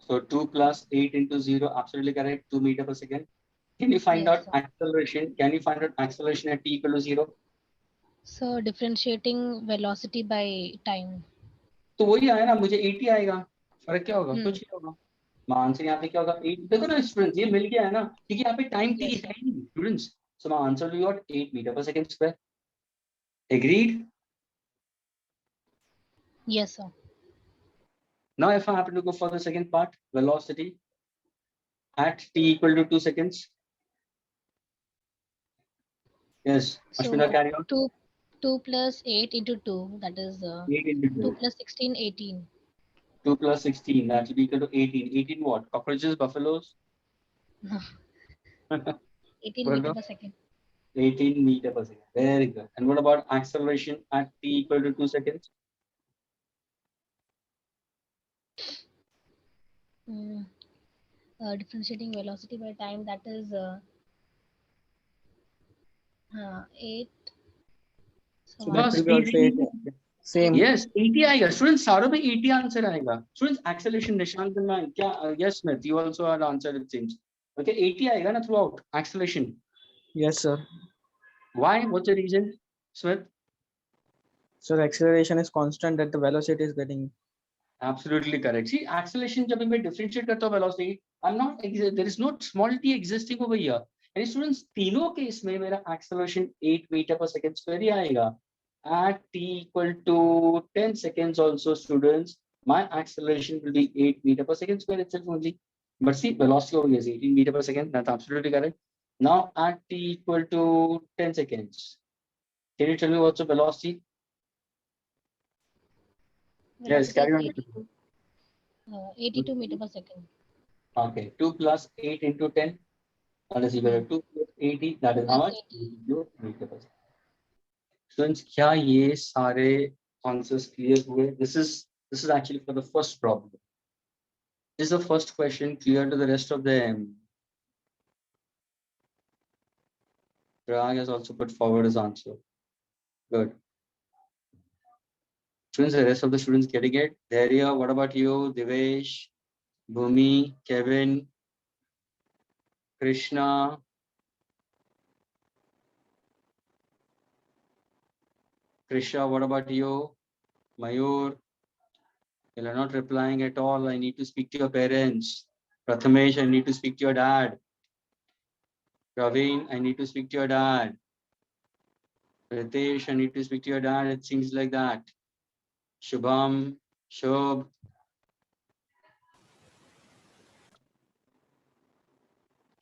So 2 plus 8 into 0, absolutely correct, 2 meter per second. Can you find Yes, out sir. acceleration? Can you find out acceleration at t equal to 0? So differentiating velocity by time. तो वही आया ना, मुझे 80 आएगा. फर्क क्या होगा? कुछ नहीं होगा. My answer यहाँ पे क्या होगा? 8. देखो ना स्टूडेंट्स, ये मिल गया है ना, क्योंकि यहाँ पे टाइम t Yes, है ही नहीं students. So my answer will be what? 8 meter per second square. Agreed? Yes, sir. Now if I happen to go for the second part, velocity at t equal to 2 seconds. Yes, Ashmita, So carry on. 2 plus 8 into 2, that is 8 into 2 2. plus 16, 18. 2 plus 16, that will be equal to 18. 18 what? Cockroaches, buffaloes? 18 meter per second. 18 meter per second. Very good. And what about acceleration at t equal to 2 seconds? Differentiating velocity by time, that is 8. So That will be also 8. Same. Yes, 80 आएगा. Students, सारों में 80 answer आएगा. Students, acceleration, Nishant and man. क्या? Yes, Smith, you also had answered it seems. Okay, 80 आएगा ना throughout acceleration. Yes, sir. Why? What's the reason, Smith? So the acceleration is constant that the velocity is getting. Absolutely correct. See, acceleration जब मैं differentiate करता हूँ velocity, there is no small t existing over here. And students, तीनों case में मेरा acceleration 8 meter per second square ही आएगा. At t equal to 10 seconds also, students, my acceleration will be 8 meter per second square itself only. But see, velocity over here is 18 meter per second. That's absolutely correct. Now at t equal to 10 seconds, can you tell me what's the velocity? Yes, carry on. 82 meter per second. Okay, 2 plus 8 into 10, that is equal to 2 plus 80, that is how much? 82 meter per second. Students, क्या ये सारे answers clear हुए? This is actually for the first problem. Is the first question clear to the rest of them? Drag has also put forward his answer. Good. Students, the rest of the students getting it? Dhairya, what about you? Devesh, Bhumi, Kevin, Krishna. Krisha, what about you? Mayur, you are not replying at all. I need to speak to your parents. Prathamesh, I need to speak to your dad. Praveen, I need to speak to your dad. Ritesh, I need to speak to your dad. It seems like that. Shubham, Shubh.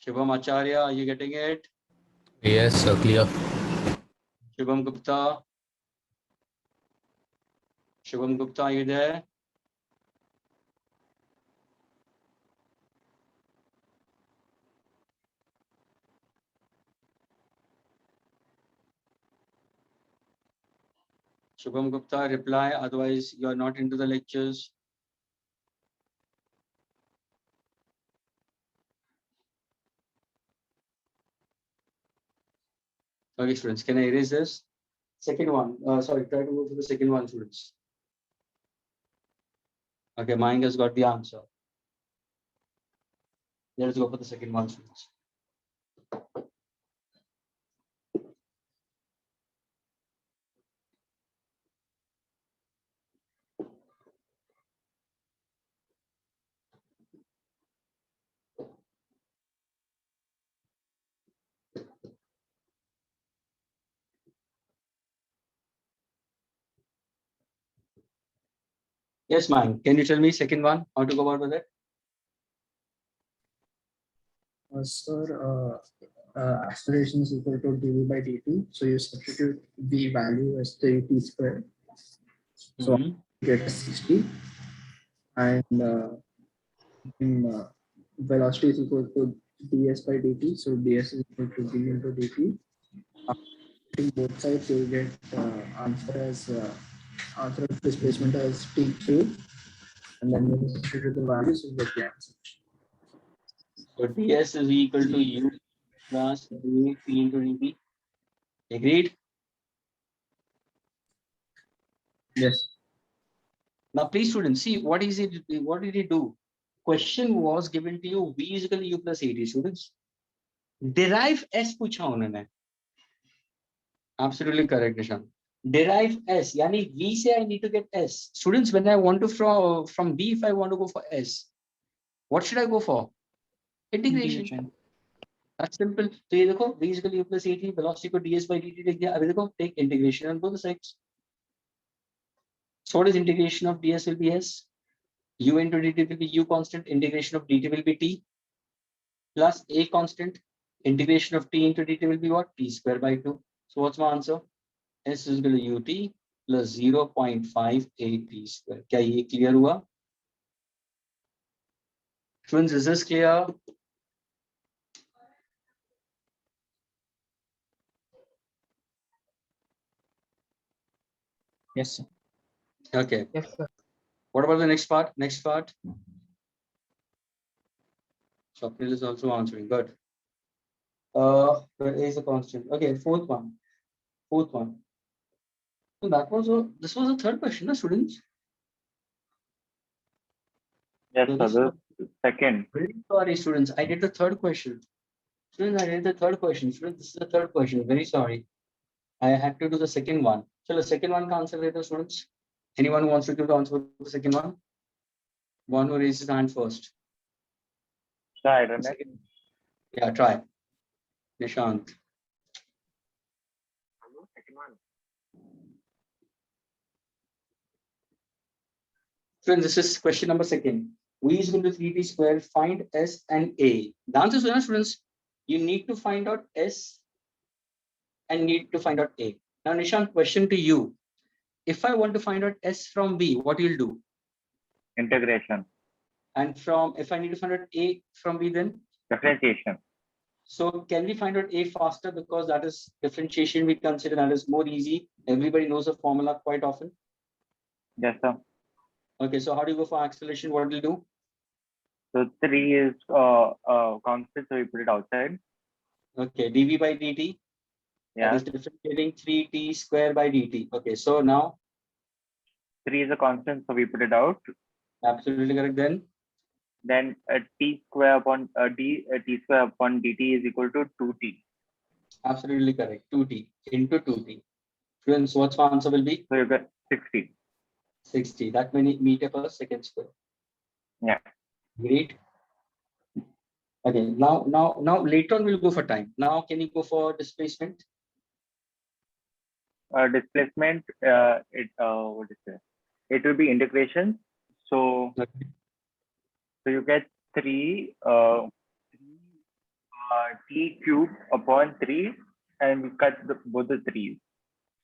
Shubham Acharya, are you getting it? Yes, sir, clear. Shubham Gupta. Shubham Gupta, are you there? Shubham Gupta, reply. Otherwise, you are not into the lectures. Okay, students, can I erase this? Second one. Sorry, try to go for the second one, students. Okay, Mayank has got the answer. Let us go for the second one, students. Yes, Mayank, can you tell me second one, how to go about with it? Sir, acceleration is equal to dv by dt. So you substitute v value as 3t squared. So get 60. And velocity is equal to ds by dt. So ds is equal to d into dt. After both sides, you will get answer of displacement as t cube. And then when you substitute the values, you get the answer. So ds is equal to u plus v p into dt. Agreed? Yes. Now, please, students, see what is it? What did he do? Question was given to you v is equal to u plus 80. Students, derive s पूछा उन्होंने. Absolutely correct, Nishan. Derive s. Yani v से I need to get s. Students, when I want to from v, if I want to go for s, what should I go for? Integration. That's simple. So ये देखो v is equal to u plus 80, velocity को ds by dt लिख दिया. अभी देखो take integration on both the sides. So what is integration of ds will be s. U into dt will be u constant. Integration of dt will be t plus a constant. Integration of t into dt will be what? T square by 2. So what's my answer? S is equal to ut plus 0.58 t square. क्या ये clear हुआ? Students, is this clear? Yes, sir. Okay. Yes, sir. What about the next part? Next part. Swapnil is also answering. Good. Where is the constant? Okay, fourth one. Fourth one. So that was this was the third question, no, students? Yes, So sir. this was- The second. Very sorry, students. I did the third question. Students, I did the third question. Students, this is the third question. Very sorry. I had to do the second one. So the second one can answer later, students. Anyone who wants to give the answer for the second one? One who raises his hand first. I don't know. Yeah, try. Nishant. Second one. Friends, this is question number second. V is equal to 3t square. Find S and A. The answer is, students, you need to find out S and need to find out A. Now, Nishant, question to you. If I want to find out S from V, what you'll do? Integration. And if I need to find out A from V, then? Differentiation. So can we find out A faster, because that is differentiation we consider that is more easy. Everybody knows the formula quite often. Yes, sir. Okay, so how do you go for acceleration? What will you do? So 3 is constant, so we put it outside. Okay, dv by dt. Yeah, That is differentiating 3t square by dt. Okay, so now 3 is a constant, so we put it out. absolutely correct. Then t square upon t square upon dt is equal to 2t. Absolutely correct. 2t into 2t. Students, what's my answer will be? So you get 60. 60. That many meter per second square. Yeah. Great. Okay, now later on we'll go for time. Now can you go for displacement? Displacement, what is it? It will be integration. So Okay. so you get 3 t cube upon 3, and we cut both the 3's.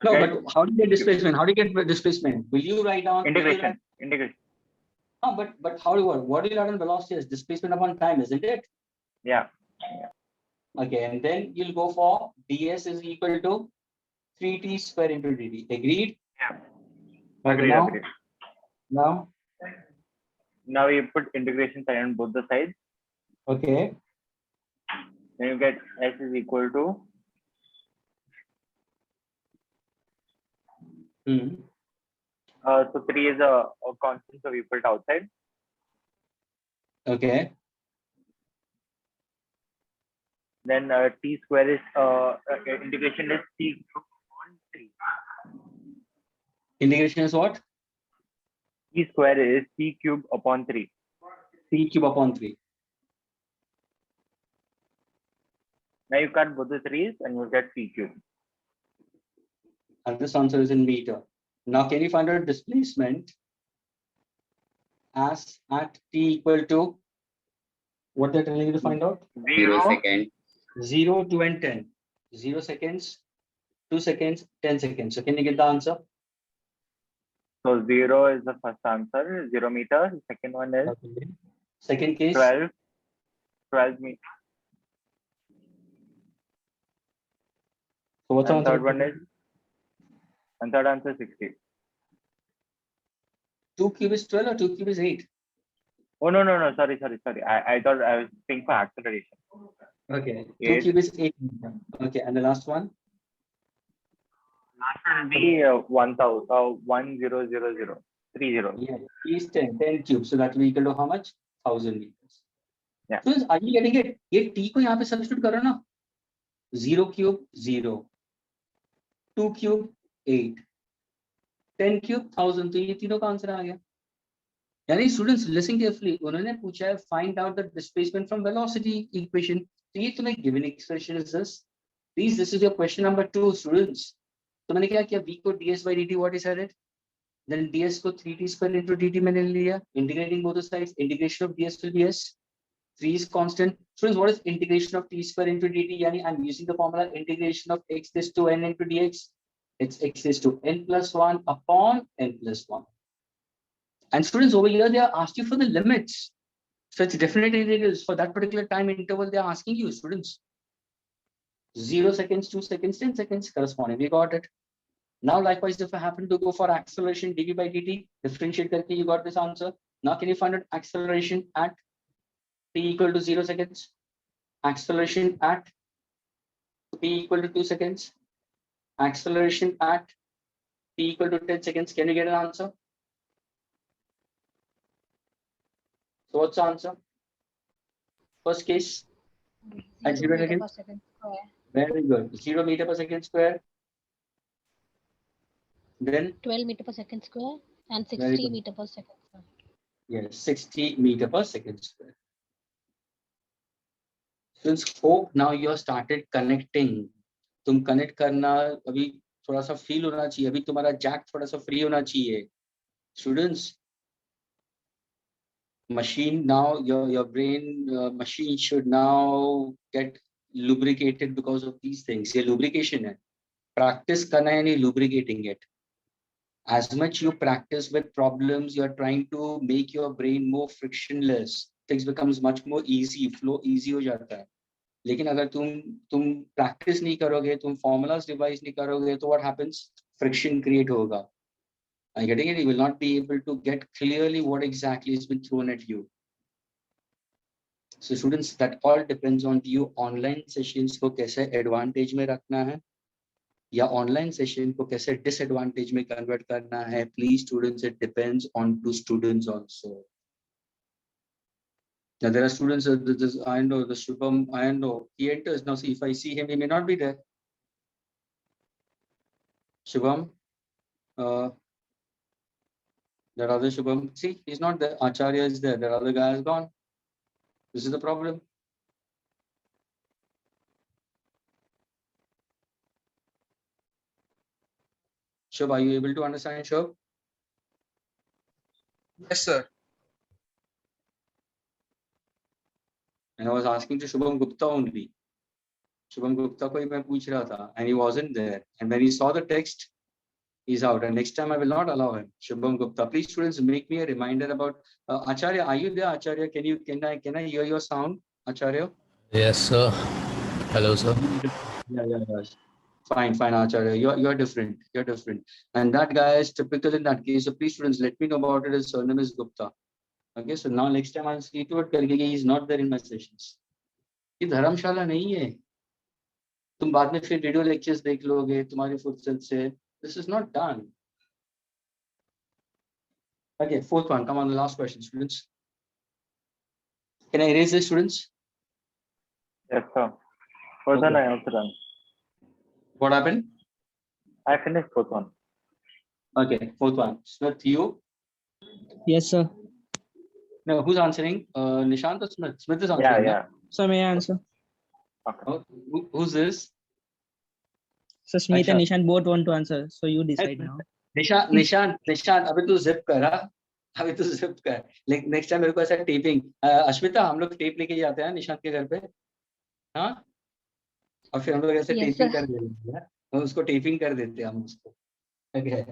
No, Okay. but how do you get displacement? How do you get displacement? Will you write down Integration. No, but how do you what do you write on velocity as displacement upon time, isn't it? Yeah. Okay, and then you'll go for ds is equal to 3t square into dt. Agreed? Yeah. Okay, Agreed. now Now you put integration sign on both the sides. okay. Then you get s is equal to so 3 is a constant, so we put outside. Okay. Then t square is integration is t cube upon 3. Integration is what? T square is t cube upon 3. T cube upon 3. Now you cut both the 3's and you get t cube. And this answer is in meter. Now can you find out displacement as at t equal to what they're telling you to find out? 0 seconds. 0, 2, and 10. 0 seconds, 2 seconds, 10 seconds. So can you get the answer? So 0 is the first answer, 0 meter. The second one is second case 12 meters. So what's the And answer? third one is, and third answer is 60. 2 cube is 12 or 2 cube is 8? Oh, no. Sorry. I thought I was thinking for acceleration. Okay. 2 8. cube is 8. Okay. And the last one? Last one will be 1000, 30. Yeah. Is 10. 10 cube. So that will be equal to how much? 1000 meters. Yeah. So are you getting it? ये t को यहाँ पे substitute करो ना. 0 cube 0. 2 cube 8. 10 cube 1000. तो ये तीनों का आंसर आ गया. यानी स्टूडेंट्स लिसन केयरफुली, उन्होंने पूछा है find out the displacement from velocity equation. तो ये तुम्हें given expression is this. Please this is your question number 2 students. तो मैंने क्या किया, v को ds by dt what is it, then ds को 3t square into dt मैंने लिया, integrating both the sides, integration of ds will be s. 3 is constant. Students, what is integration of t square into dt? यानी I'm using the formula integration of x raised to n into dx. It's x raised to n plus 1 upon n plus 1. And students, over here, they are asking for the limits. So it's definite integrals for that particular time interval. They are asking you, students. 0 seconds, 2 seconds, 10 seconds corresponding. We got it. Now, likewise, if I happen to go for acceleration dv by dt, differentiate करके you got this answer. Now, can you find out acceleration at t equal to 0 seconds? Acceleration at t equal to 2 seconds. Acceleration at t equal to 10 seconds. Can you get an answer? So what's the answer? First case at 0 seconds. Very good. 0 meter per second square. Then 12 meter per second square and 60 meter per second square. Yes, 60 meter per second square. Since hope now you have started connecting. तुम connect करना अभी थोड़ा सा feel होना चाहिए. अभी तुम्हारा jack थोड़ा सा free होना चाहिए. Students, machine now, your brain machine should now get lubricated because of these things. ये lubrication है. Practice करना है नहीं lubricating it. As much you practice with problems, you are trying to make your brain more frictionless. Things becomes much more easy, flow easy हो जाता है. लेकिन अगर तुम practice नहीं करोगे, तुम formulas devise नहीं करोगे, तो what happens? Friction create होगा. Are you getting it? You will not be able to get clearly what exactly has been thrown at you. So students, that all depends on you. Online sessions को कैसे advantage में रखना है. या online session को कैसे disadvantage में convert करना है, please students, it depends on to students also. Now there are students, I know the Shubham, I know he enters now. See, if I see him, he may not be there. Shubham, that other Shubham, see, he's not there. Acharya is there. That other guy is gone. This is the problem. Shubh, are you able to understand, Shubh? Yes, sir. And I was asking to Shubham Gupta only. Shubham Gupta ko hi main pooch raha tha, and he wasn't there. And when he saw the text, he's out. And next time I will not allow him. Shubham Gupta, please students, make me a reminder about Acharya. Are you there, Acharya? Can I hear your sound, Acharya? Yes, sir. Hello, sir. Yeah. Fine, Acharya. You're different. You're different. And that guy is typical in that case. So please students, let me know about it. His surname is Gupta. Okay, so now next time I'll see to it karke he is not there in my sessions. ये धर्मशाला नहीं है. तुम बाद में फिर video lectures देख लोगे तुम्हारी फुर्सत से. This is not done. Okay, fourth one. Come on, the last question, students. Can I erase this, students? Yes, sir. Fourth one, I also done. What happened? I finished fourth one. Okay, fourth one. Smith, you? Yes, sir. No, who's answering? Nishant or Smith? Smith is answering. Yeah. So may I answer? Okay. Oh, who's this? So Smith Acha. and Nishan both want to answer. So you decide now. Nishant अभी तू zip कर. अभी तू zip कर. Like next time मेरे को ऐसा tapping. Ashmita, हम लोग टेप लेके जाते हैं निशांत के घर पे. हाँ. और फिर हम लोग ऐसे टेपिंग कर देते हैं. हम उसको टेपिंग कर देते हैं हम उसको. Okay.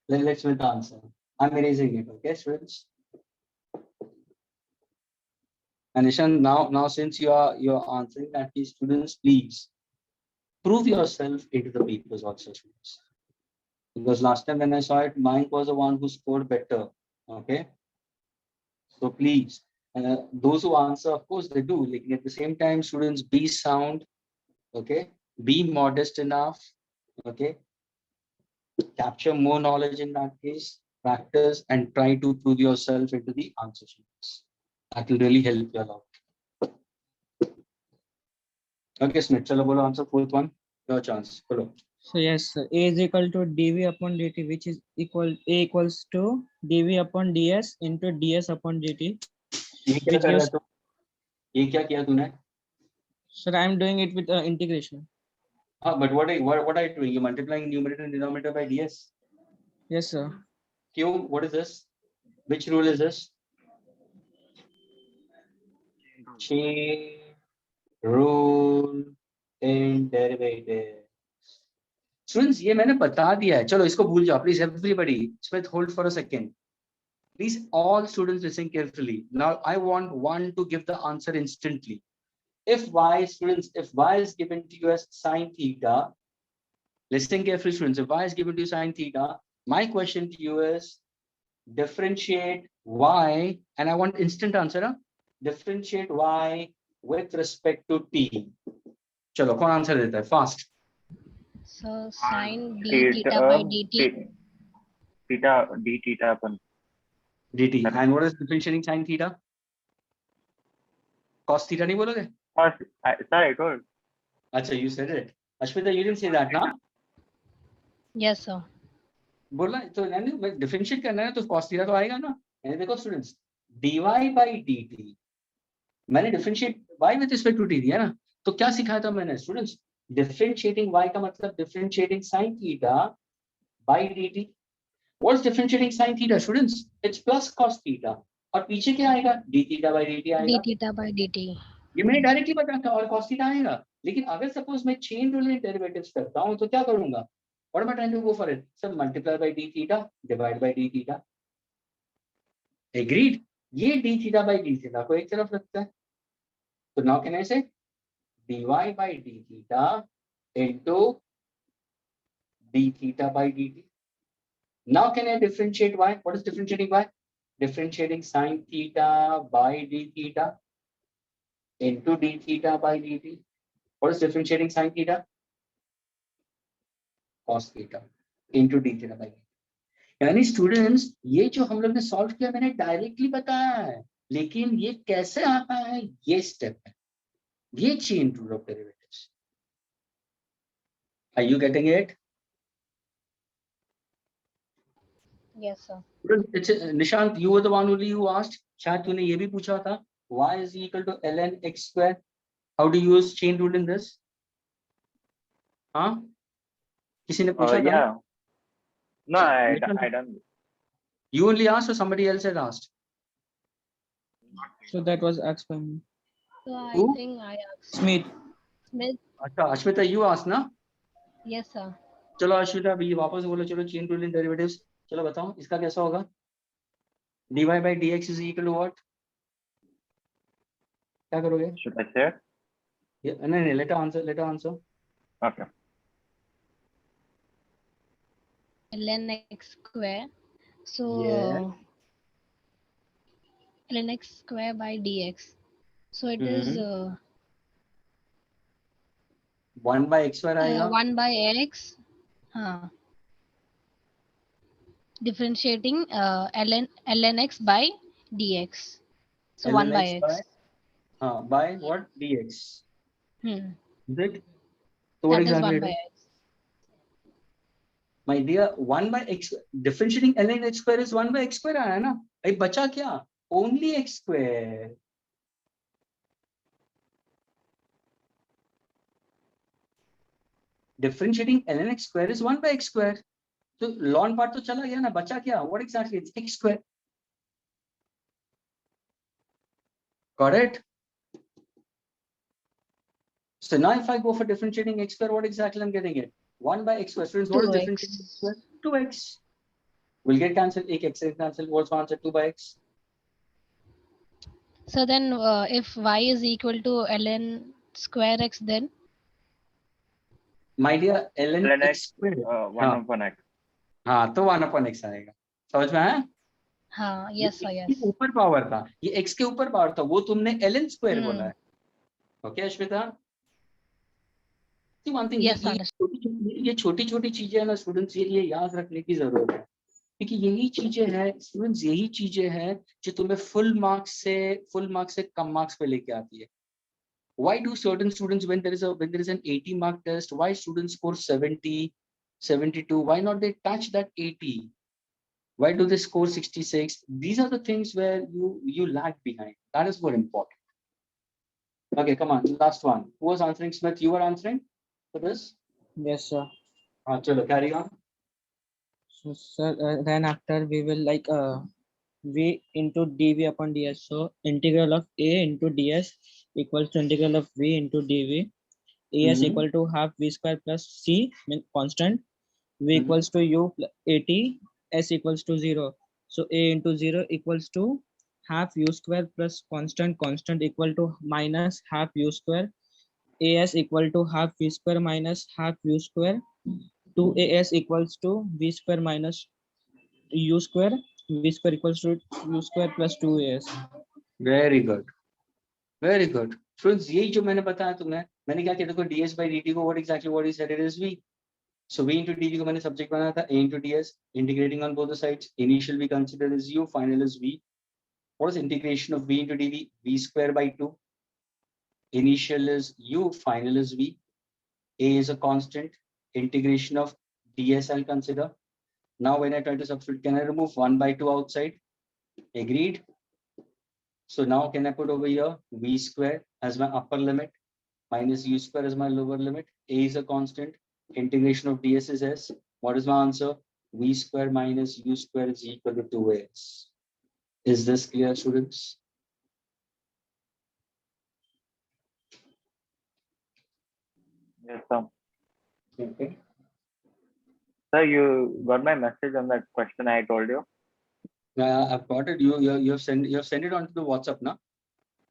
Let's Smith answer. I'm erasing it. Okay, students. And Nishan, now since you're answering that, these students, please prove yourself into the papers also, students. Because last time when I saw it, Mike was the one who scored better. Okay. So please, those who answer, of course they do. Like at the same time, students, be sound. Okay. Be modest enough. Okay. Capture more knowledge in that case. Practice and try to prove yourself into the answer sheets. That will really help you a lot. Okay, Smith, chalo bolo answer fourth one. Your chance. Follow. So yes, A is equal to dv upon dt, which is A equals to dv upon ds into ds upon dt. ये क्या किया तूने? So I am doing it with integration. But what are you doing? You're multiplying numerator and denominator by ds. Yes, sir. Q, what is this? Which rule is this? Chain rule in derivative. Students, ये मैंने बता दिया है. चलो इसको भूल जाओ. Please, everybody, Smith, hold for a second. Please, all students listen carefully. Now, I want one to give the answer instantly. If y, students, if y is given to you as sine theta, listen carefully, students. If y is given to you sine theta, my question to you is differentiate y, and I want instant answer. Huh? Differentiate y with respect to t. Chalo, कौन answer देता है? Fast. So sin d theta by dt. Theta d theta upon dt. And what is differentiating sine theta? Cos theta नहीं बोलोगे? Sorry, I told. Acha, you said it. Ashmita, you didn't say that, na? Yes, sir. बोला तो यानी differentiate करना है तो cos theta तो आएगा ना? यानी देखो students, dy by dt. मैंने differentiate y with respect to t दिया ना? तो क्या सिखाया था मैंने students? Differentiating y का मतलब differentiating sin theta by dt. What's differentiating sin theta, students? It's plus cos theta. और पीछे क्या आएगा? d theta by dt आएगा. d theta by dt. ये मैंने डायरेक्टली बताया था और cos theta आएगा. लेकिन अगर सपोज मैं चेन रूल में डेरिवेटिव्स करता हूं तो क्या करूंगा? What am I trying to go for it? So multiply by d theta, divide by d theta. Agreed? ये d theta by d theta को एक तरफ रखता है. So now can I say dy by d theta into d theta by dt. Now can I differentiate y? What is differentiating y? Differentiating sin theta by d theta into d theta by dt. What is differentiating sin theta? cos theta into d theta by यानी students ये जो हम लोग ने solve किया मैंने directly बताया है, लेकिन ये कैसे आता है, ये स्टेप है, ये chain rule of derivatives. Are you getting it? Yes, sir. It's Nishant, you were the one only who asked. शायद तूने ये भी पूछा था. Y is equal to ln x square. How do you use chain rule in this? हाँ? किसी ने पूछा था? Yeah. No, I Nishant, don't. you only asked or somebody else had asked? So that was asked by me. So I Who? think I asked Smith. Smith. अच्छा, Ashmita, you asked ना? Yes, sir. चलो अश्मिता, अभी वापस बोलो, चलो chain rule in derivatives. चलो बताओ, इसका कैसा होगा? dy by dx is equal to what? क्या करोगे? Should I say it? नहीं, let her answer. Okay. Ln x square. So Yeah. ln x square by dx. So it is 1 by x square आएगा. 1 by x. हाँ. Differentiating ln x by dx. So 1 by x. By what? dx. Is it? So what That is exactly 1 it by is? x. My dear, 1 by x, differentiating ln x square is 1 by x square आया ना? भाई बचा क्या? Only x square. Differentiating ln x square is 1 by x square. So ln part तो चला गया ना, बचा क्या? What exactly? It's x square. Got it? So now if I go for differentiating x square, what exactly I'm getting it? 1 by x square. Students, what is 2x. differentiating x square? 2x. Will get cancelled. एक x से cancel. What's my answer? 2 by x. So then if y is equal to ln square x, then My dear, ln Ln x square. 1 upon x. हाँ, तो 1 upon x आएगा. समझ में आया? हाँ, yes sir, ये yes. ऊपर पावर था, ये x के ऊपर पावर था, वो तुमने ln स्क्वायर बोला है. Okay Ashmita? One thing, Yes, understood. ये छोटी छोटी चीजें है ना स्टूडेंट्स, ये याद रखने की जरूरत है, क्योंकि यही चीजें हैं स्टूडेंट्स, यही चीजें हैं जो तुम्हें फुल मार्क्स से कम मार्क्स पे लेके आती है. Why do certain students, when there is an 80 mark test, why students score 70, 72? Why not they touch that 80? Why do they score 66? These are the things where you lag behind. That is more important. Okay, come on, last one. Who was answering? Smith, you were answering for this? Yes, sir. Chalo, carry on. So, sir, then after we will like v into dv upon ds. So integral of a into ds equals to integral of v into dv. As equal to half v square plus c, mean constant. V equals to u plus 80. S equals to 0. So a into 0 equals to half u square plus constant equal to minus half u square. As equal to half v square minus half u square. 2as equals to v square minus u square. V square equals to u square plus 2as. Very good. Very good. Friends, यही जो मैंने बताया तुम्हें, मैंने क्या किया, देखो ds by dt को what he said it is v. So v into dv को मैंने subject बनाया था a into ds, integrating on both the sides. Initial we consider is u, final is v. What is integration of v into dv? V square by 2. Initial is u, final is v. A is a constant. Integration of ds I'll consider. Now when I try to substitute, can I remove 1 by 2 outside? Agreed. So now can I put over here v square as my upper limit minus u square as my lower limit? A is a constant. Integration of ds is s. What is my answer? V square minus u square is equal to 2as. Is this clear, students? Yes, sir. Okay. Sir, you got my message on that question I told you? I've got it. You have sent it onto the WhatsApp now.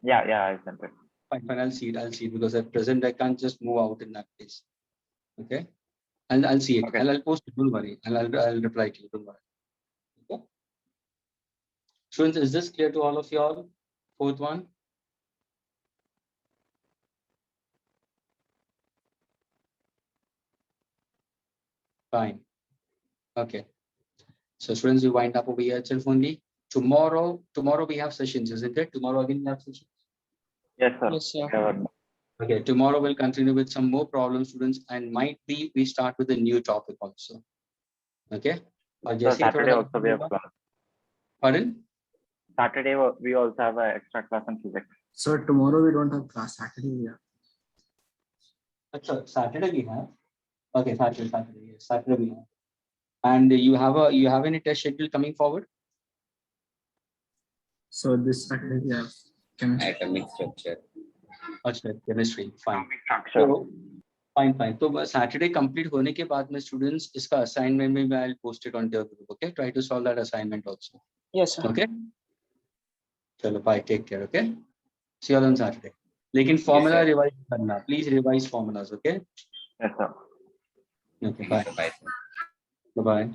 Yeah, I sent it. Fine. I'll see it because at present I can't just move out in that case. Okay. I'll see it. Okay. I'll post it. Don't worry. I'll reply to you. Don't worry. Okay. Students, is this clear to all of you all? Fourth one. Fine. Okay. So students, we wind up over here itself only. Tomorrow we have sessions, isn't it? Tomorrow again we have sessions. Yes, sir. Yes, sir. Sure. Okay, tomorrow we'll continue with some more problems, students, and might be we start with a new topic also. Okay. Or So जैसे ही Saturday थोड़ा also we have class. Pardon? Saturday we also have an extra class on physics. So tomorrow we don't have class. Saturday we have. Achha, Saturday we have. Okay, Saturday, yes, Saturday we have. And you have any test schedule coming forward? So this Saturday we have chemistry. Atomic structure. Achha, chemistry, fine. Structure. So, fine. तो Saturday complete होने के बाद में students इसका assignment में I'll post it on your group. Okay, try to solve that assignment also. Yes, sir. Okay. चलो bye, take care. Okay. See you all on Saturday. लेकिन formula sir. revise करना. Please revise formulas. Okay. Yes, sir. Okay. Bye. Bye. Bye.